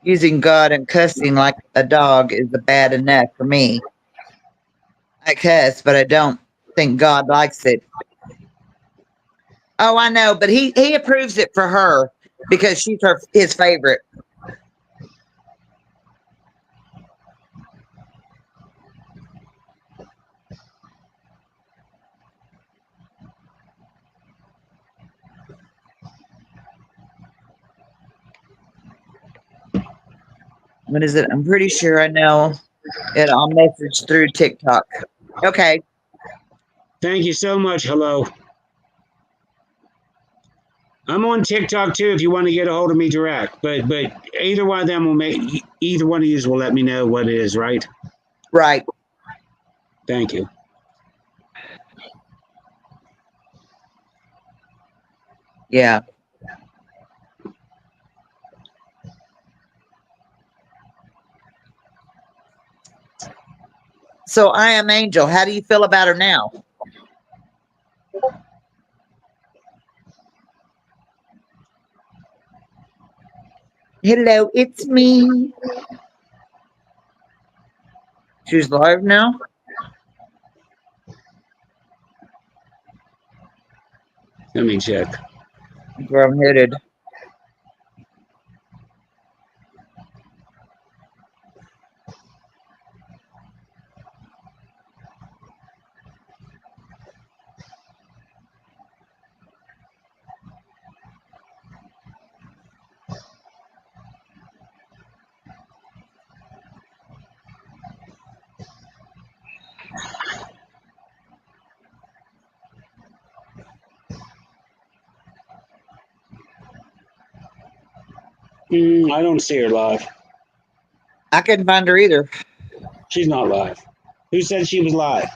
Using God and cussing like a dog is bad enough for me. I cuss, but I don't think God likes it. Oh, I know, but he approves it for her because she's his favorite. What is it? I'm pretty sure I know it. I'll message through TikTok. Okay. Thank you so much. Hello. I'm on TikTok too if you want to get a hold of me direct. But either one of them will make either one of you will let me know what it is, right? Right. Thank you. Yeah. So I am Angel. How do you feel about her now? Hello, it's me. She's live now? Let me check. That's where I'm headed. I don't see her live. I couldn't find her either. She's not live. Who said she was live?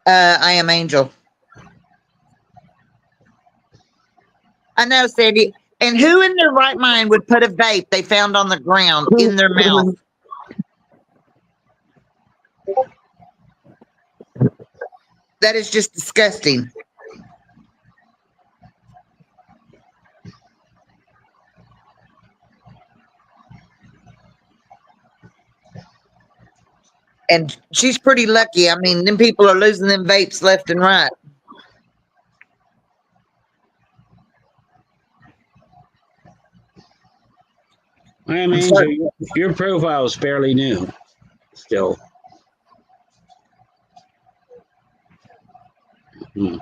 I am Angel. I know, Sandy. And who in their right mind would put a vape they found on the ground in their mouth? That is just disgusting. And she's pretty lucky. I mean, them people are losing them vapes left and right. I am Angel. Your profile is fairly new. Still. Let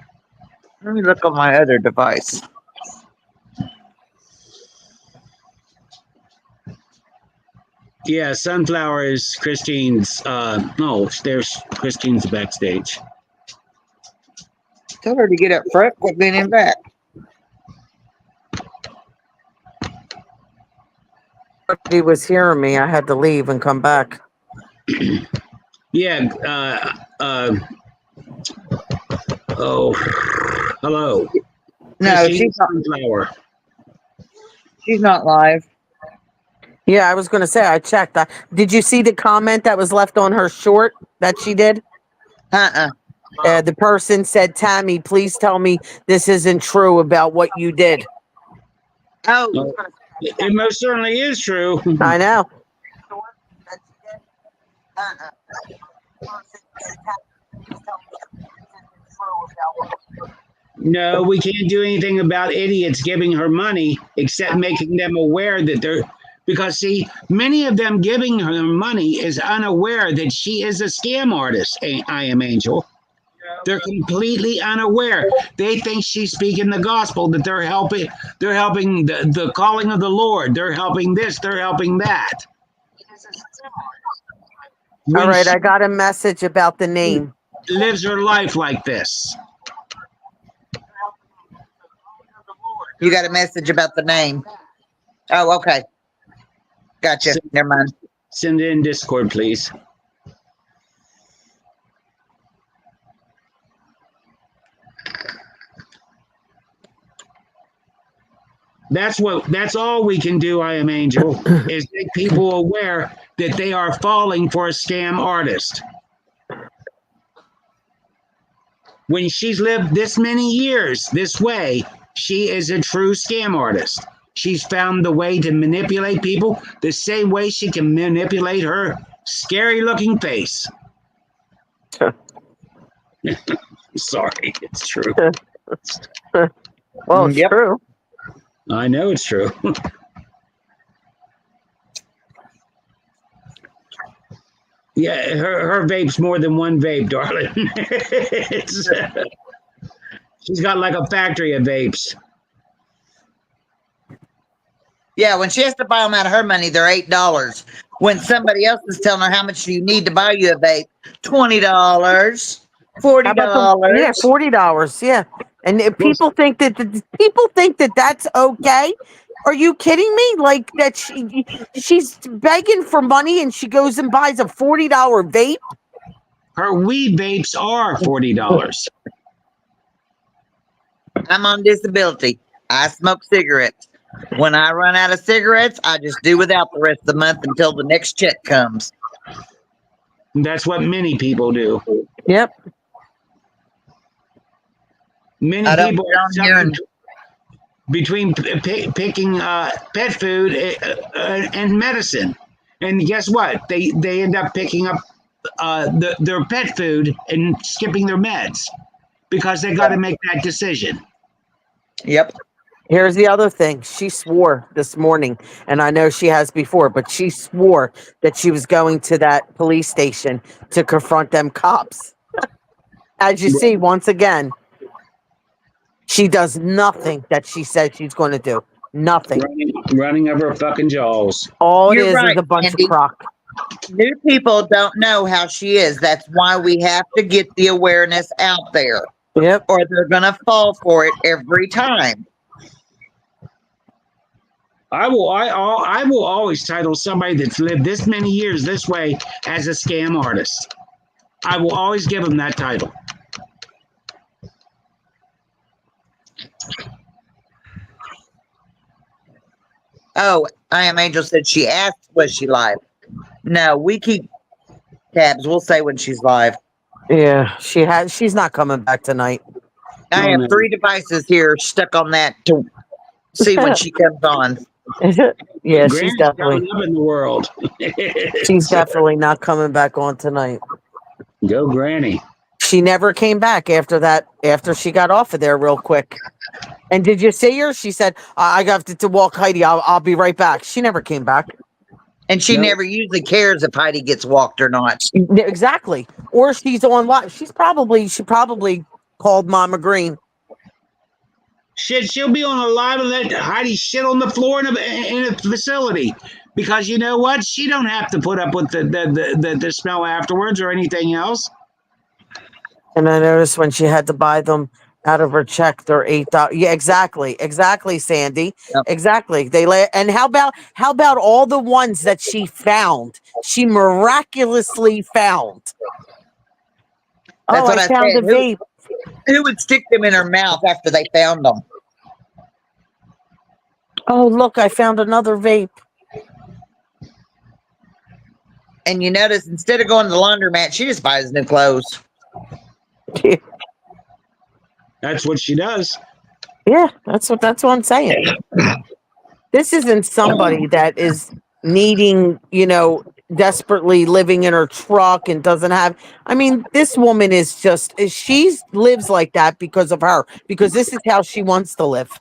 me look on my other device. Yeah, Sunflower is Christine's. No, there's Christine's backstage. Tell her to get up front, quit leaning back. He was hearing me. I had to leave and come back. Yeah. Oh, hello. No, Christine Sunflower. she's not live. Yeah, I was going to say, I checked. Did you see the comment that was left on her short that she did? The person said, Tammy, please tell me this isn't true about what you did. Oh, It most certainly is true. I know. No, we can't do anything about idiots giving her money except making them aware that they're, because see, many of them giving her money is unaware that she is a scam artist. I am Angel. They're completely unaware. They think she's speaking the gospel, that they're helping the calling of the Lord. They're helping this, they're helping that. When All right, she I got a message about the name. lives her life like this. You got a message about the name. Oh, okay. Gotcha. Never mind. Send it in Discord, please. That's all we can do, I am Angel, is make people aware that they are falling for a scam artist. When she's lived this many years this way, she is a true scam artist. She's found the way to manipulate people the same way she can manipulate her scary looking face. Sorry, it's true. Well, it's Yep. true. I know it's true. Yeah, her vape's more than one vape, darling. She's got like a factory of vapes. Yeah, when she has to buy them out of her money, they're $8. When somebody else is telling her how much you need to buy you a vape, $20, How about $40. yeah, $40. Yeah, and if Well, people think that that's okay. Are you kidding me? Like that she's begging for money and she goes and buys a $40 vape. her weed vapes are $40. I'm on disability. I smoke cigarettes. When I run out of cigarettes, I just do without the rest of the month until the next check comes. That's what many people do. Yep. Many I don't people get on here suffer and between picking pet food and medicine, and guess what? They end up picking up their pet food and skipping their meds because they got to make that decision. yep. Here's the other thing. She swore this morning, and I know she has before, but she swore that she was going to that police station to confront them cops. As you see, once again, she does nothing that she said she's going to do. Nothing. Running over her fucking jaws. All it You're is right, a bunch Andy. of crock. New people don't know how she is. That's why we have to get the awareness out there, Yep. or they're going to fall for it every time. I will always title somebody that's lived this many years this way as a scam artist. I will always give them that title. Oh, I am Angel said she asked, was she live? No, we keep tabs. We'll say when she's live. Yeah, she's not coming back tonight. I Oh, have no. 3 devices here stuck on that to see when she comes on. Yeah, Granny's she's definitely growing up in the world. she's definitely not coming back on tonight. Go Granny. She never came back after that, after she got off of there real quick. And did you see her? She said, I got to walk Heidi. I'll be right back. She never came back. And she No. never usually cares if Heidi gets walked or not. Exactly. Or she's on live. She probably called Mama Green. She'll be on a live and let Heidi shit on the floor in a facility. Because you know what? She don't have to put up with the smell afterwards or anything else. And I noticed when she had to buy them out of her check, they're $8. Yeah, exactly, Sandy, Yep. exactly. And how about all the ones that she found? She miraculously found. That's what I I found said. a vape. Who would stick them in her mouth after they found them? Oh, look, I found another vape. And you notice instead of going to the laundromat, she just buys new clothes. That's what she does. Yeah, that's what I'm saying. This isn't somebody that is needing, desperately living in her truck and doesn't have. I mean, this woman is just she lives like that because of her, because this is how she wants to live.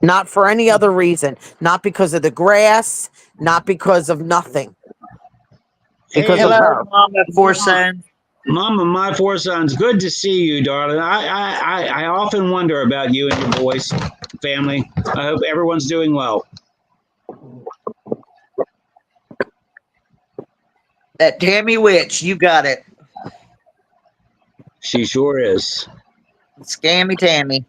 Not for any other reason, not because of the grass, not because of nothing. Because of Hello, her. Mama, 4 sons. Mama, my 4 sons, good to see you, darling. I often wonder about you and your boys, family. I hope everyone's doing well. That Tammy witch, you got it. She sure is. Scammy Tammy.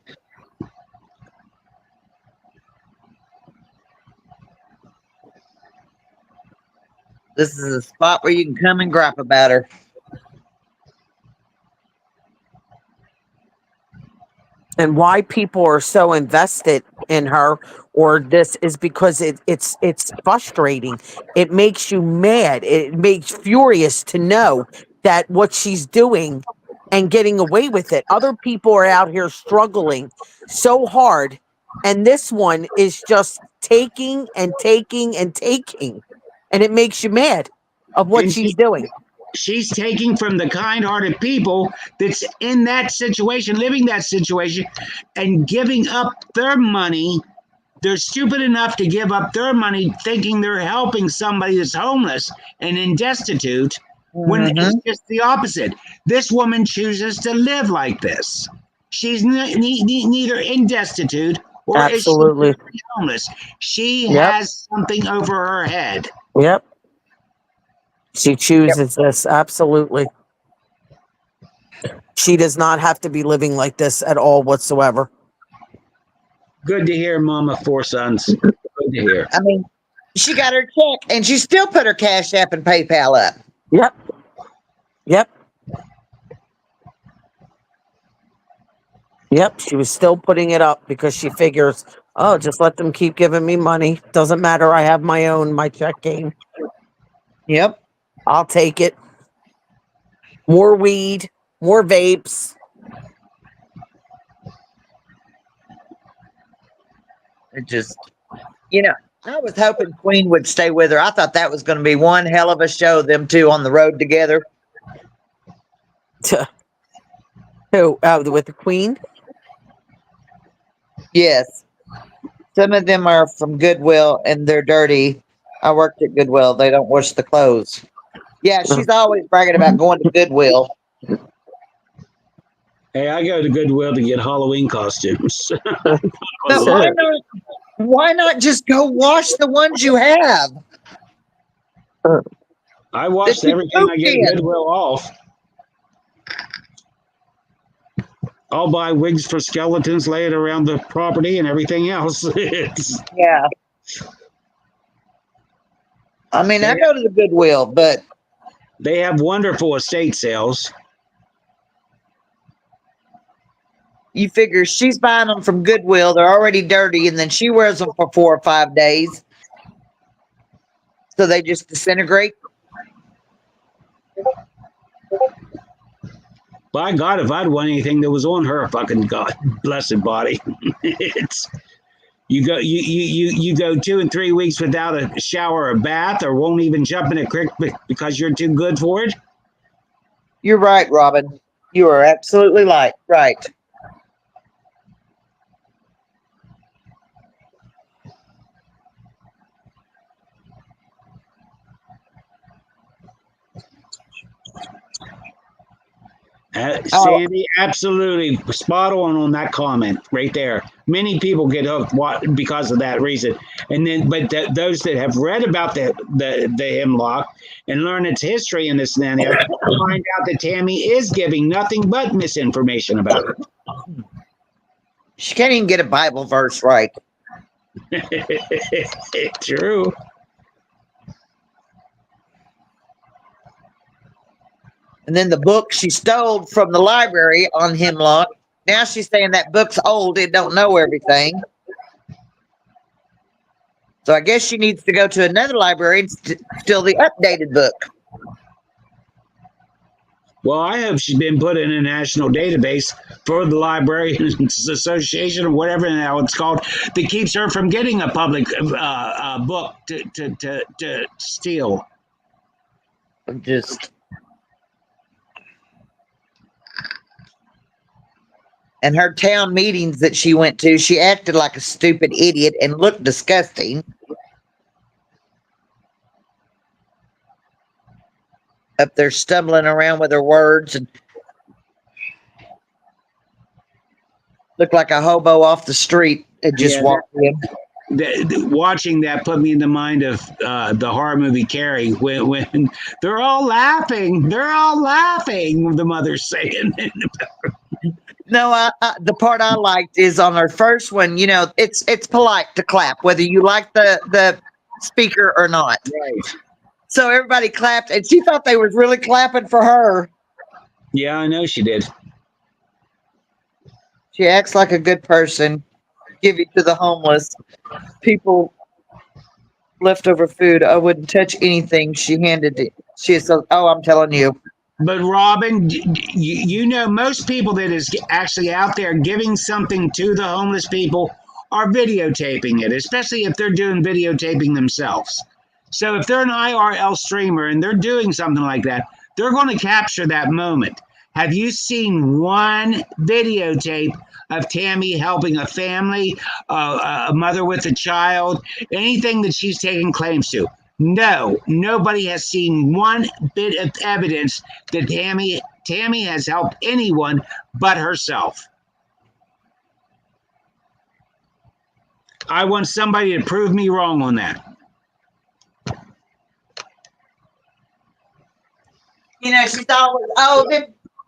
This is a spot where you can come and gripe about her. And why people are so invested in her or this is because it's frustrating. It makes you mad. It makes furious to know that what she's doing and getting away with it. Other people are out here struggling so hard, and this one is just taking and taking and taking, and it makes you mad of what And she's doing. she's taking from the kind-hearted people that's in that situation, living that situation, and giving up their money. They're stupid enough to give up their money thinking they're helping somebody that's homeless and in destitute when Mm-hmm. it's just the opposite. This woman chooses to live like this. She's neither in destitute or is she Absolutely. homeless. She Yep. has something over her head. Yep. She chooses this. Absolutely. She does not have to be living like this at all whatsoever. Good to hear, Mama. Four sons. Good to hear. I mean, she got her check and she still put her Cash App and PayPal up. Yep. Yep. Yep. She was still putting it up because she figures, oh, just let them keep giving me money. Doesn't matter. I have my check game. Yep. I'll take it. More weed, more vapes. It just, I was hoping Queen would stay with her. I thought that was going to be one hell of a show, them two on the road together. Who? With the Queen? Yes. Some of them are from Goodwill and they're dirty. I worked at Goodwill. They don't wash the clothes. Yeah, she's always bragging about going to Goodwill. Hey, I go to Goodwill to get Halloween costumes. But why not just go wash the ones you have? I watched everything I get Goodwill off. I'll buy wigs for skeletons, lay it around the property, and everything else. Yeah. I mean, I go to the Goodwill, but they have wonderful estate sales. You figure she's buying them from Goodwill. They're already dirty, and then she wears them for 4 or 5 days. So they just disintegrate. By God, if I'd want anything that was on her fucking God blessed body, it's you go 2 and 3 weeks without a shower or bath, or won't even jump in a creek because you're too good for it. You're right, Robin. You are absolutely right. Sandy, absolutely spot on that comment right there. Many people get hooked because of that reason, and then those that have read about the hemlock and learn its history in this scenario find out that Tammy is giving nothing but misinformation about it. She can't even get a Bible verse right. True. And then the book she stole from the library on hemlock. Now she's saying that book's old. It don't know everything. So I guess she needs to go to another library and steal the updated book. Well, I hope she's been put in a national database for the Librarians Association or whatever now it's called that keeps her from getting a public book to steal. And her town meetings that she went to, she acted like a stupid idiot and looked disgusting. Up there stumbling around with her words and looked like a hobo off the street and just walked in. watching that put me in the mind of the horror movie Carrie when they're all laughing. They're all laughing. The mother's saying. No, the part I liked is on her first one. You know, it's polite to clap whether you like the speaker or not. Right. So everybody clapped, and she thought they was really clapping for her. Yeah, I know she did. She acts like a good person. Give it to the homeless people. Leftover food. I wouldn't touch anything she handed it. She said, "Oh, I'm telling you." But Robin, you know, most people that is actually out there giving something to the homeless people are videotaping it, especially if they're doing videotaping themselves. So if they're an IRL streamer and they're doing something like that, they're going to capture that moment. Have you seen one videotape of Tammy helping a family, a mother with a child, anything that she's taking claims to? No, nobody has seen one bit of evidence that Tammy has helped anyone but herself. I want somebody to prove me wrong on that. You know, she's always, oh,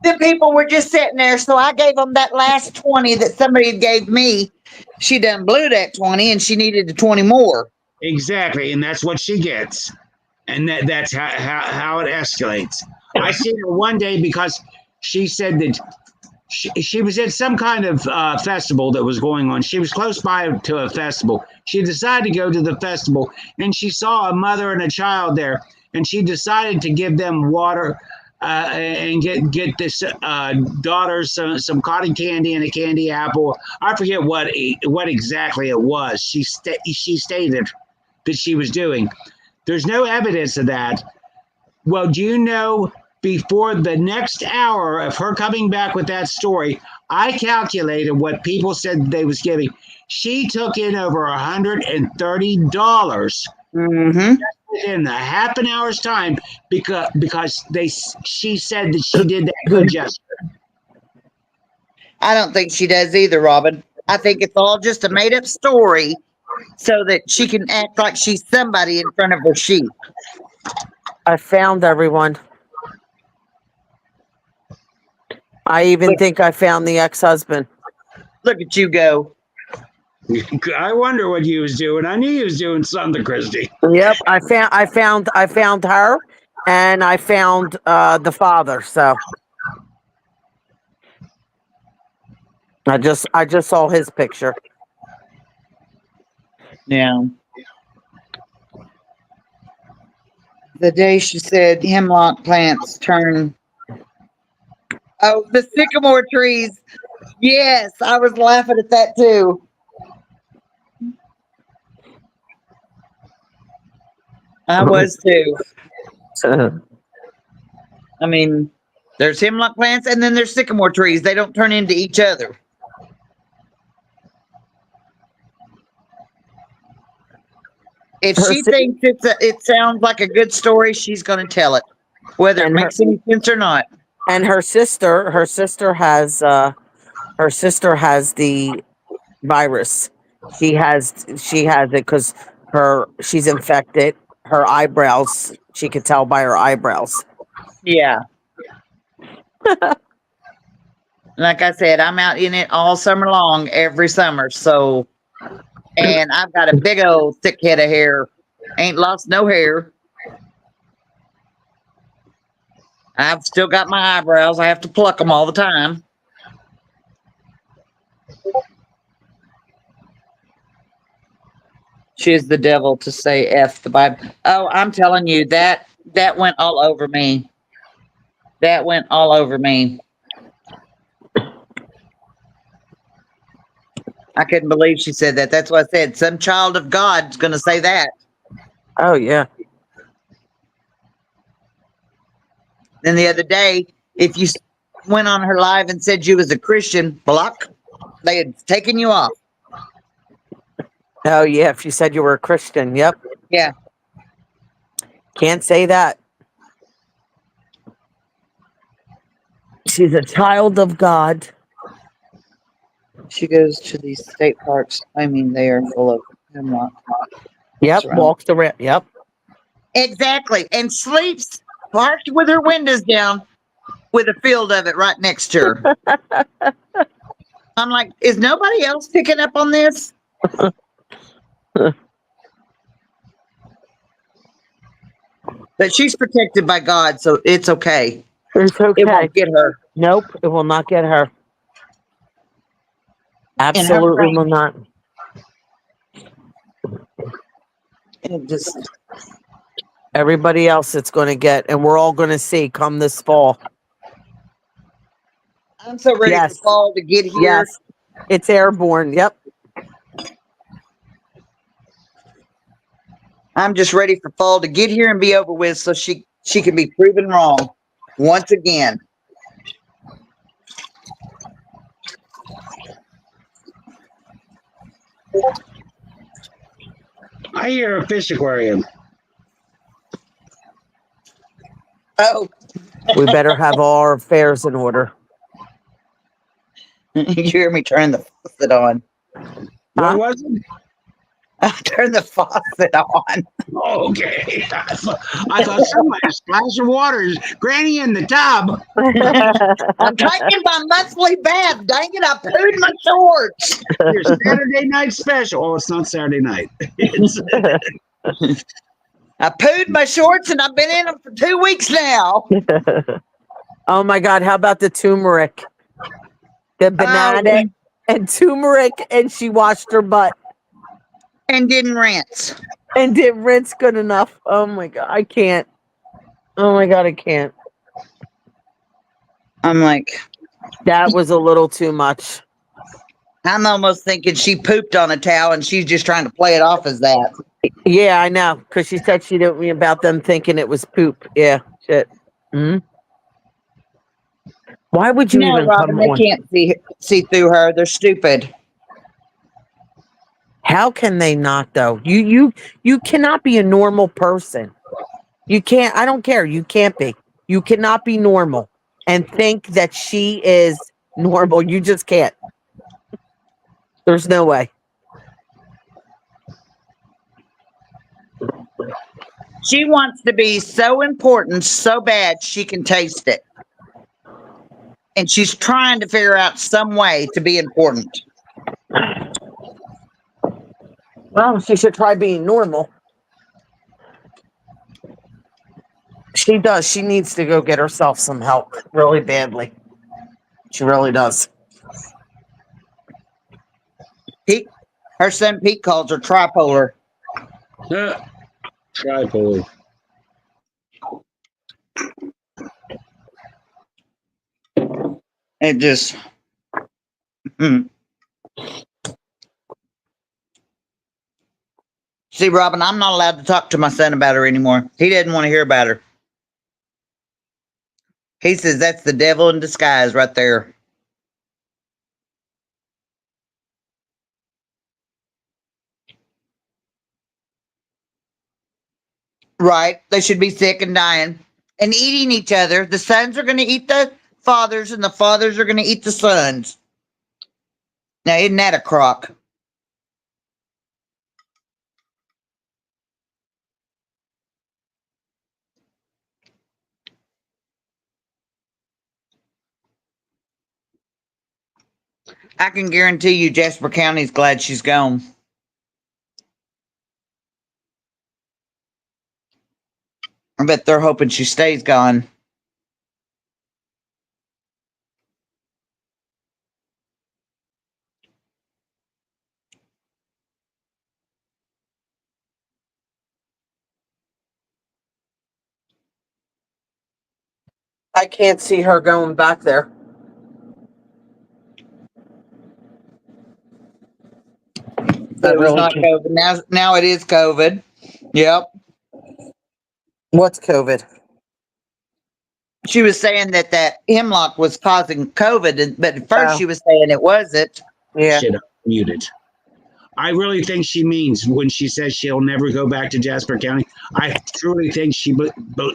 the people were just sitting there, so I gave them that last 20 that somebody gave me. She done blew that 20, and she needed the 20 more. Exactly, and that's what she gets. And that's how it escalates. I seen her one day because she said that she was at some kind of festival that was going on. She was close by to a festival. She decided to go to the festival, and she saw a mother and a child there, and she decided to give them water and get this daughter some cotton candy and a candy apple. I forget what exactly it was. She stated that she was doing. There's no evidence of that. Well, do you know, before the next hour of her coming back with that story, I calculated what people said they was giving. She took in over $130 within a half an hour's time because she said that she did that good gesture. I don't think she does either, Robin. I think it's all just a made up story so that she can act like she's somebody in front of her sheep. I found everyone. I even think I found the ex-husband. Look at you go. I wonder what you was doing. I knew you was doing something, Christy. Yep, I found her, and I found the father. So I just saw his picture. Yeah. The day she said hemlock plants turn. Oh, the sycamore trees. Yes, I was laughing at that too. I was too. I mean, there's hemlock plants and then there's sycamore trees. They don't turn into each other. If she thinks it sounds like a good story, she's going to tell it, whether it makes any sense or not. And her sister has the virus. She has it because she's infected. Her eyebrows, she could tell by her eyebrows. Yeah. Like I said, I'm out in it all summer long, every summer. So, and I've got a big old thick head of hair. Ain't lost no hair. I've still got my eyebrows. I have to pluck them all the time. Choose the devil to say F the Bible. Oh, I'm telling you, that went all over me. That went all over me. I couldn't believe she said that. That's what I said. Some child of God's going to say that. Oh, yeah. Then the other day, if you went on her live and said you was a Christian, block, they had taken you off. Oh, yeah. If you said you were a Christian. Yep. Yeah. Can't say that. She's a child of God. She goes to these state parks claiming they are full of Hemlock. Yep, around. walks around. Yep. Exactly. And sleeps parked with her windows down with a field of it right next to her. I'm like, is nobody else picking up on this? But she's protected by God, so it's okay. It's It okay. won't get her. Nope, it will not get her. And her Absolutely brain, will not. it just, Everybody else it's going to get, and we're all going to see come this fall. I'm so ready Yes. for fall to get here. Yes, it's airborne. Yep. I'm just ready for fall to get here and be over with so she can be proven wrong once again. I hear a fish aquarium. Oh, We better have all our affairs in order. you hear me turn the faucet on. What Huh? was it? I turn the faucet on. Oh, okay. I thought somebody splash of water is Granny in the tub. I'm taking my monthly bath. Dang it, I pooed my shorts. Your Saturday night special. Oh, it's not Saturday night. It's I pooed my shorts and I've been in them for 2 weeks now. Oh my God! How about the turmeric, the banana, and turmeric, and she washed her butt And didn't rinse. and didn't rinse good enough. Oh my God! I can't. Oh my God! I can't. I'm like, That was a little too much. I'm almost thinking she pooped on a towel and she's just trying to play it off as that. Yeah, I know, because she said she didn't mean about them thinking it was poop. Yeah, shit. Hmm. Why would you No, even Robin, come they on? can't see through her. They're stupid. How can they not though? You cannot be a normal person. You can't. I don't care. You can't be. You cannot be normal and think that she is normal. You just can't. There's no way. She wants to be so important so bad she can taste it. And she's trying to figure out some way to be important. Well, she should try being normal. She does. She needs to go get herself some help really badly. She really does. Pete, her son Pete calls her tripolar. tripolar. It just. Mm. See, Robin, I'm not allowed to talk to my son about her anymore. He doesn't want to hear about her. He says that's the devil in disguise right there. Right. They should be sick and dying and eating each other. The sons are going to eat the fathers and the fathers are going to eat the sons. Now, isn't that a crock? I can guarantee you Jasper County's glad she's gone. I bet they're hoping she stays gone. I can't see her going back there. I It was really not can't. COVID. Now it is COVID. Yep. What's COVID? She was saying that hemlock was causing COVID, but at first Oh. she was saying it wasn't. Yeah. Shit, I'm muted. I really think she means when she says she'll never go back to Jasper County. I truly think she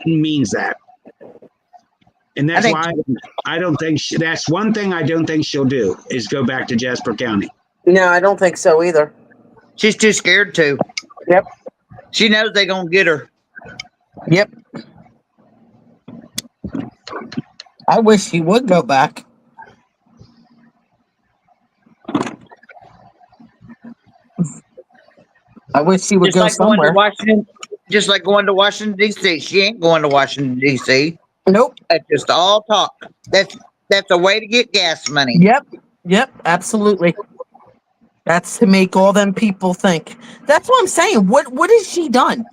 means that. And that's why I don't think that's one thing I don't think she'll do is go back to Jasper County. No, I don't think so either. She's too scared to. Yep. She knows they're gonna get her. Yep. I wish he would go back. I wish he would Just go like going to somewhere. Washington. Just like going to Washington D.C. She ain't going to Washington D.C. Nope. That's just all talk. That's a way to get gas money. Yep. Yep. Absolutely. That's to make all them people think. That's what I'm saying. What has she done?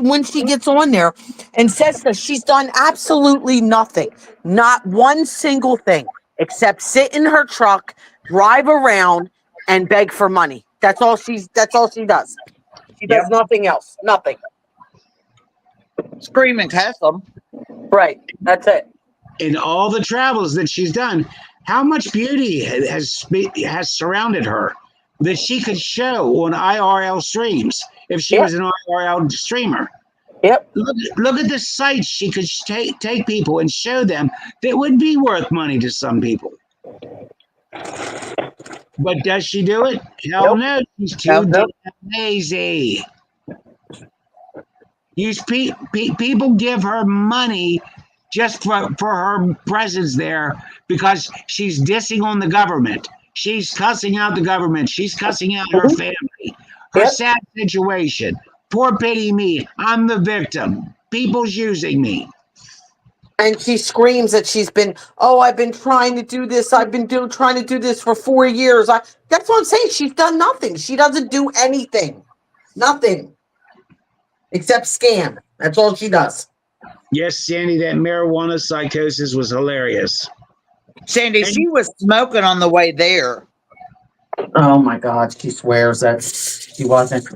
When she gets on there and says that she's done absolutely nothing, not one single thing, except sit in her truck, drive around, and beg for money. That's all she does. She does nothing else. Nothing. Scream and cuss them. Right. That's it. In all the travels that she's done, how much beauty has surrounded her that she could show on IRL streams if she was an IRL streamer. Yep. Look at the sites she could take people and show them that would be worth money to some people. But does she do it? Hell no. She's too lazy. People give her money just for her presence there because she's dissing on the government. She's cussing out the government. She's cussing out her family. Her sad situation. Poor pity me. I'm the victim. People's using me. And she screams that I've been trying to do this. I've been trying to do this for 4 years. That's what I'm saying. She's done nothing. She doesn't do anything. Nothing. Except scam. That's all she does. Yes, Sandy, that marijuana psychosis was hilarious. Sandy, she was smoking on the way there. Oh my God, she swears that she wasn't.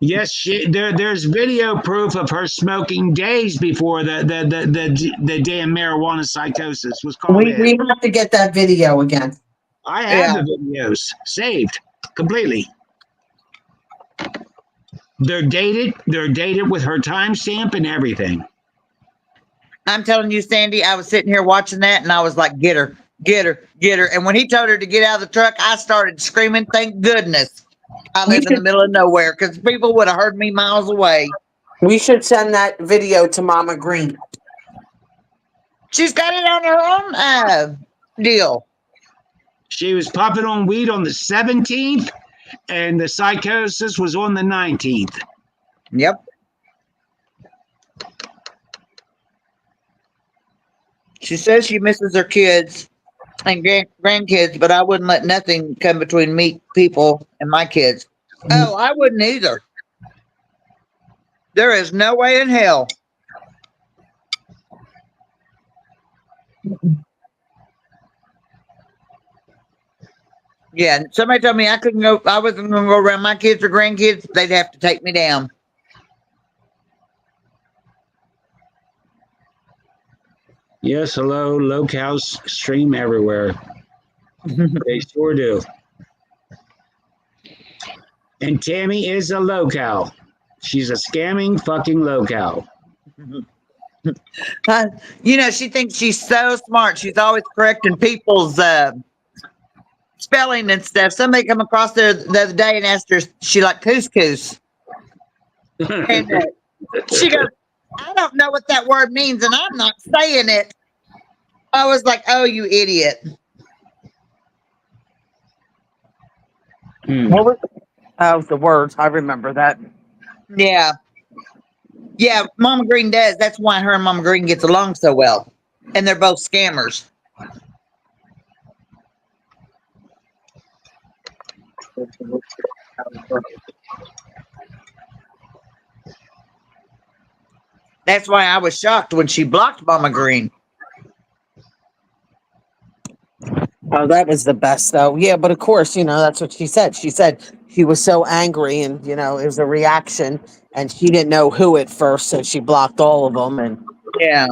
Yes, there's video proof of her smoking days before the damn marijuana psychosis was called in. We have to get that video again. I have the videos saved completely. They're dated with her timestamp and everything. I'm telling you, Sandy, I was sitting here watching that and I was like, get her, get her, get her. And when he told her to get out of the truck, I started screaming, thank goodness I live in the middle of nowhere because people would have heard me miles away. We should send that video to Mama Green. She's got it on her own deal. She was puffing on weed on the 17th and the psychosis was on the 19th. Yep. She says she misses her kids and grandkids, but I wouldn't let nothing come between me, people, and my kids. Oh, I wouldn't either. There is no way in hell. Yeah, somebody told me I wasn't going to go around my kids or grandkids. They'd have to take me down. Yes, hello, locals stream everywhere. They sure do. And Tammy is a locale. She's a scamming fucking locale. She thinks she's so smart. She's always correcting people's spelling and stuff. Somebody come across there the other day and asked her, she like couscous. And she goes, I don't know what that word means, and I'm not saying it. I was like, oh, you idiot. What was the words? I remember that. Yeah. Yeah, Mama Green does. That's why her and Mama Green gets along so well. And they're both scammers. That's why I was shocked when she blocked Mama Green. Oh, that was the best, though. Yeah, but of course, that's what she said. She said she was so angry and, it was a reaction and she didn't know who at first, so she blocked all of them. And yeah.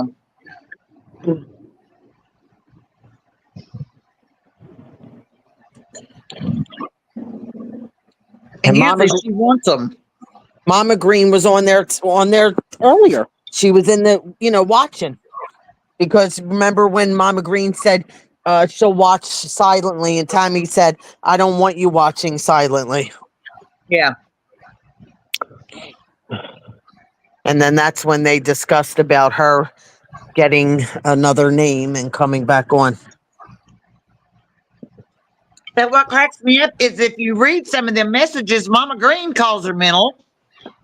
And usually she wants them. Mama Green was on there earlier. She was in the, watching. Because remember when Mama Green said she'll watch silently, and Tammy said, I don't want you watching silently. Yeah. And then that's when they discussed about her getting another name and coming back on. But what cracks me up is if you read some of them messages, Mama Green calls her mental.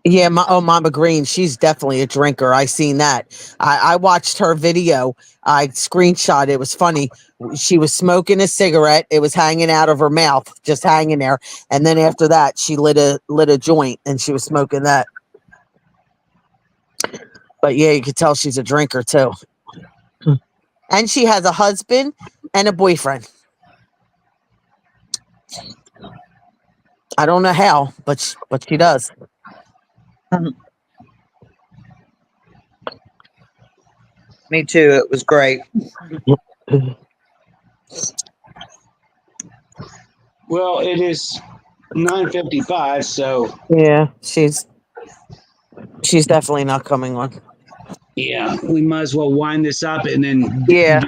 Yeah, Mama Green, she's definitely a drinker. I seen that. I watched her video. I screenshot it. It was funny. She was smoking a cigarette. It was hanging out of her mouth, just hanging there. And then after that, she lit a joint and she was smoking that. But yeah, you could tell she's a drinker too. And she has a husband and a boyfriend. I don't know how, but she does. Me too. It was great. Well, it is 9:55, so Yeah, she's definitely not coming on. yeah, we might as well wind this up and then Yeah.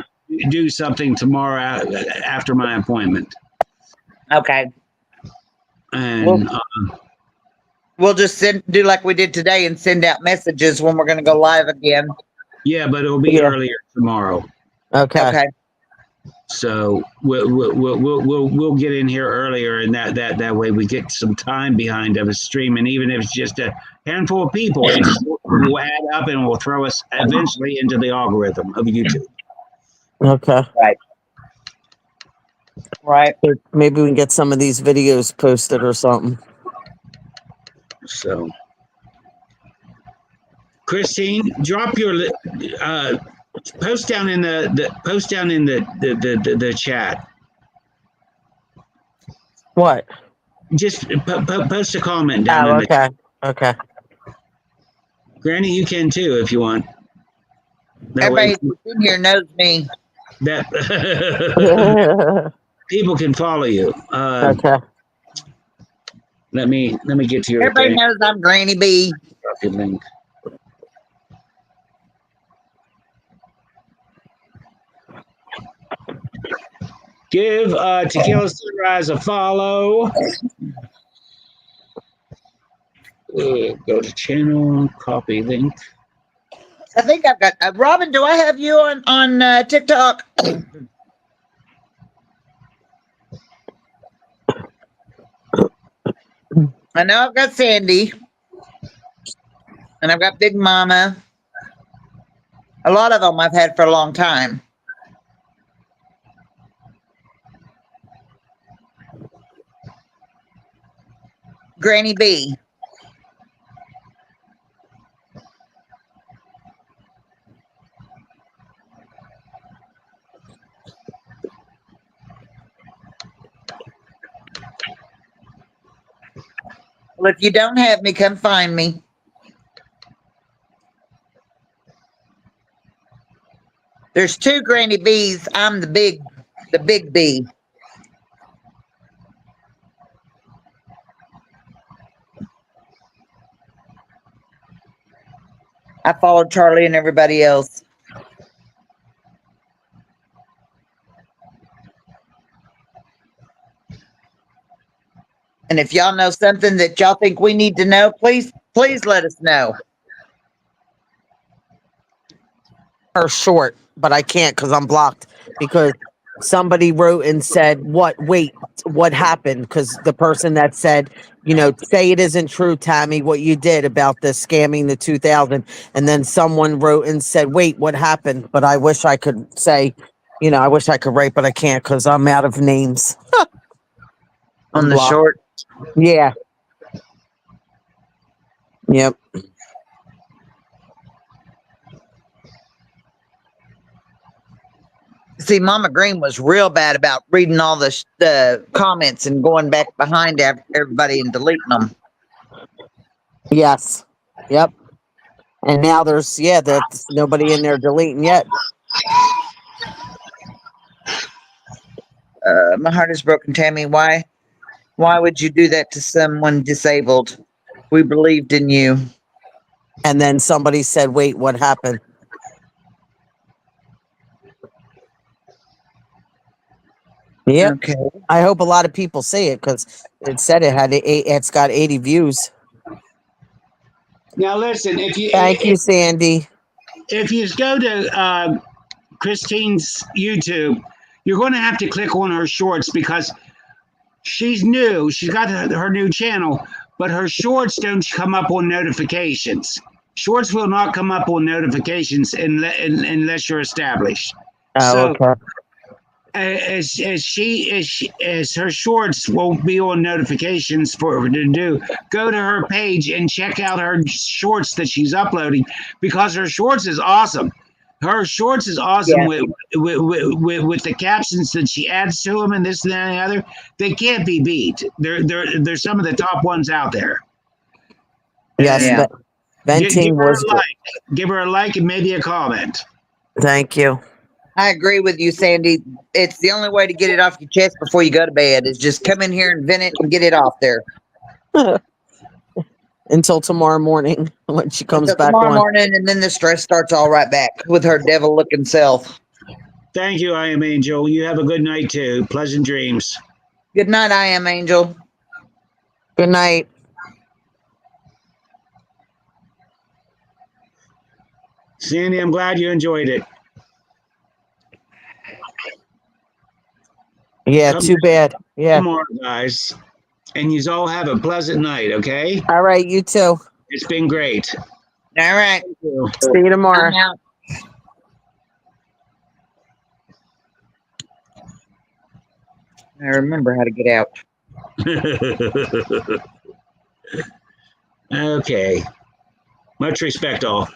do something tomorrow after my appointment. Okay. And We'll just do like we did today and send out messages when we're going to go live again. yeah, but it'll be earlier tomorrow. Okay. Okay. So we'll get in here earlier, and that way we get some time behind of a stream, and even if it's just a handful of people, it will add up and will throw us eventually into the algorithm of YouTube. Okay. Right. Right. Maybe we can get some of these videos posted or something. So, Christine, drop your post down in the chat. What? Just post a comment down in the okay. Okay. Granny, you can too if you want. That Everybody way, in here knows me. that people can follow you. Okay. Let me get to your Everybody thing. knows I'm Granny B. Drop your link. Give Tequila Sunrise a follow. Go to channel, copy link. I think I've got Robin. Do I have you on TikTok? I know I've got Sandy, and I've got Big Mama. A lot of them I've had for a long time. Granny B. Well, if you don't have me, come find me. There's two Granny B's. I'm the big B. I followed Charlie and everybody else. And if y'all know something that y'all think we need to know, please let us know. Her short, but I can't because I'm blocked because somebody wrote and said, what happened? Because the person that said, say it isn't true, Tammy, what you did about the scamming the 2000. And then someone wrote and said, wait, what happened? But I wish I could say, I wish I could write, but I can't because I'm out of names. On the blocked. short. Yeah. Yep. See, Mama Green was real bad about reading all the comments and going back behind everybody and deleting them. Yes. Yep. And now there's nobody in there deleting yet. My heart is broken, Tammy. Why would you do that to someone disabled? We believed in you. And then somebody said, wait, what happened? Yep. Okay. I hope a lot of people see it because it said it's got 80 views. Now listen, Thank you, Sandy. if you go to Christine's YouTube, you're going to have to click on her shorts because she's new. She's got her new channel, but her shorts don't come up on notifications. Shorts will not come up on notifications unless you're established. Oh, So okay. as her shorts won't be on notifications for her to do, go to her page and check out her shorts that she's uploading because her shorts is awesome. Her shorts is awesome Yeah. with the captions that she adds to them and this and that and the other. They can't be beat. They're some of the top ones out there. Yes, Yeah. venting was good. Give her a like and maybe a comment. Thank you. I agree with you, Sandy. It's the only way to get it off your chest before you go to bed is just come in here and vent it and get it off there. Until tomorrow morning when she comes Until back tomorrow on. morning, and then the stress starts all right back with her devil-looking self. Thank you, I am Angel. You have a good night too. Pleasant dreams. Good night, I am Angel. Good night. Sandy, I'm glad you enjoyed it. Yeah, too bad. Yeah. Tomorrow, guys. And you all have a pleasant night, okay? All right, you too. It's been great. All right. See you tomorrow. I'm out. I remember how to get out. Okay. Much respect, all.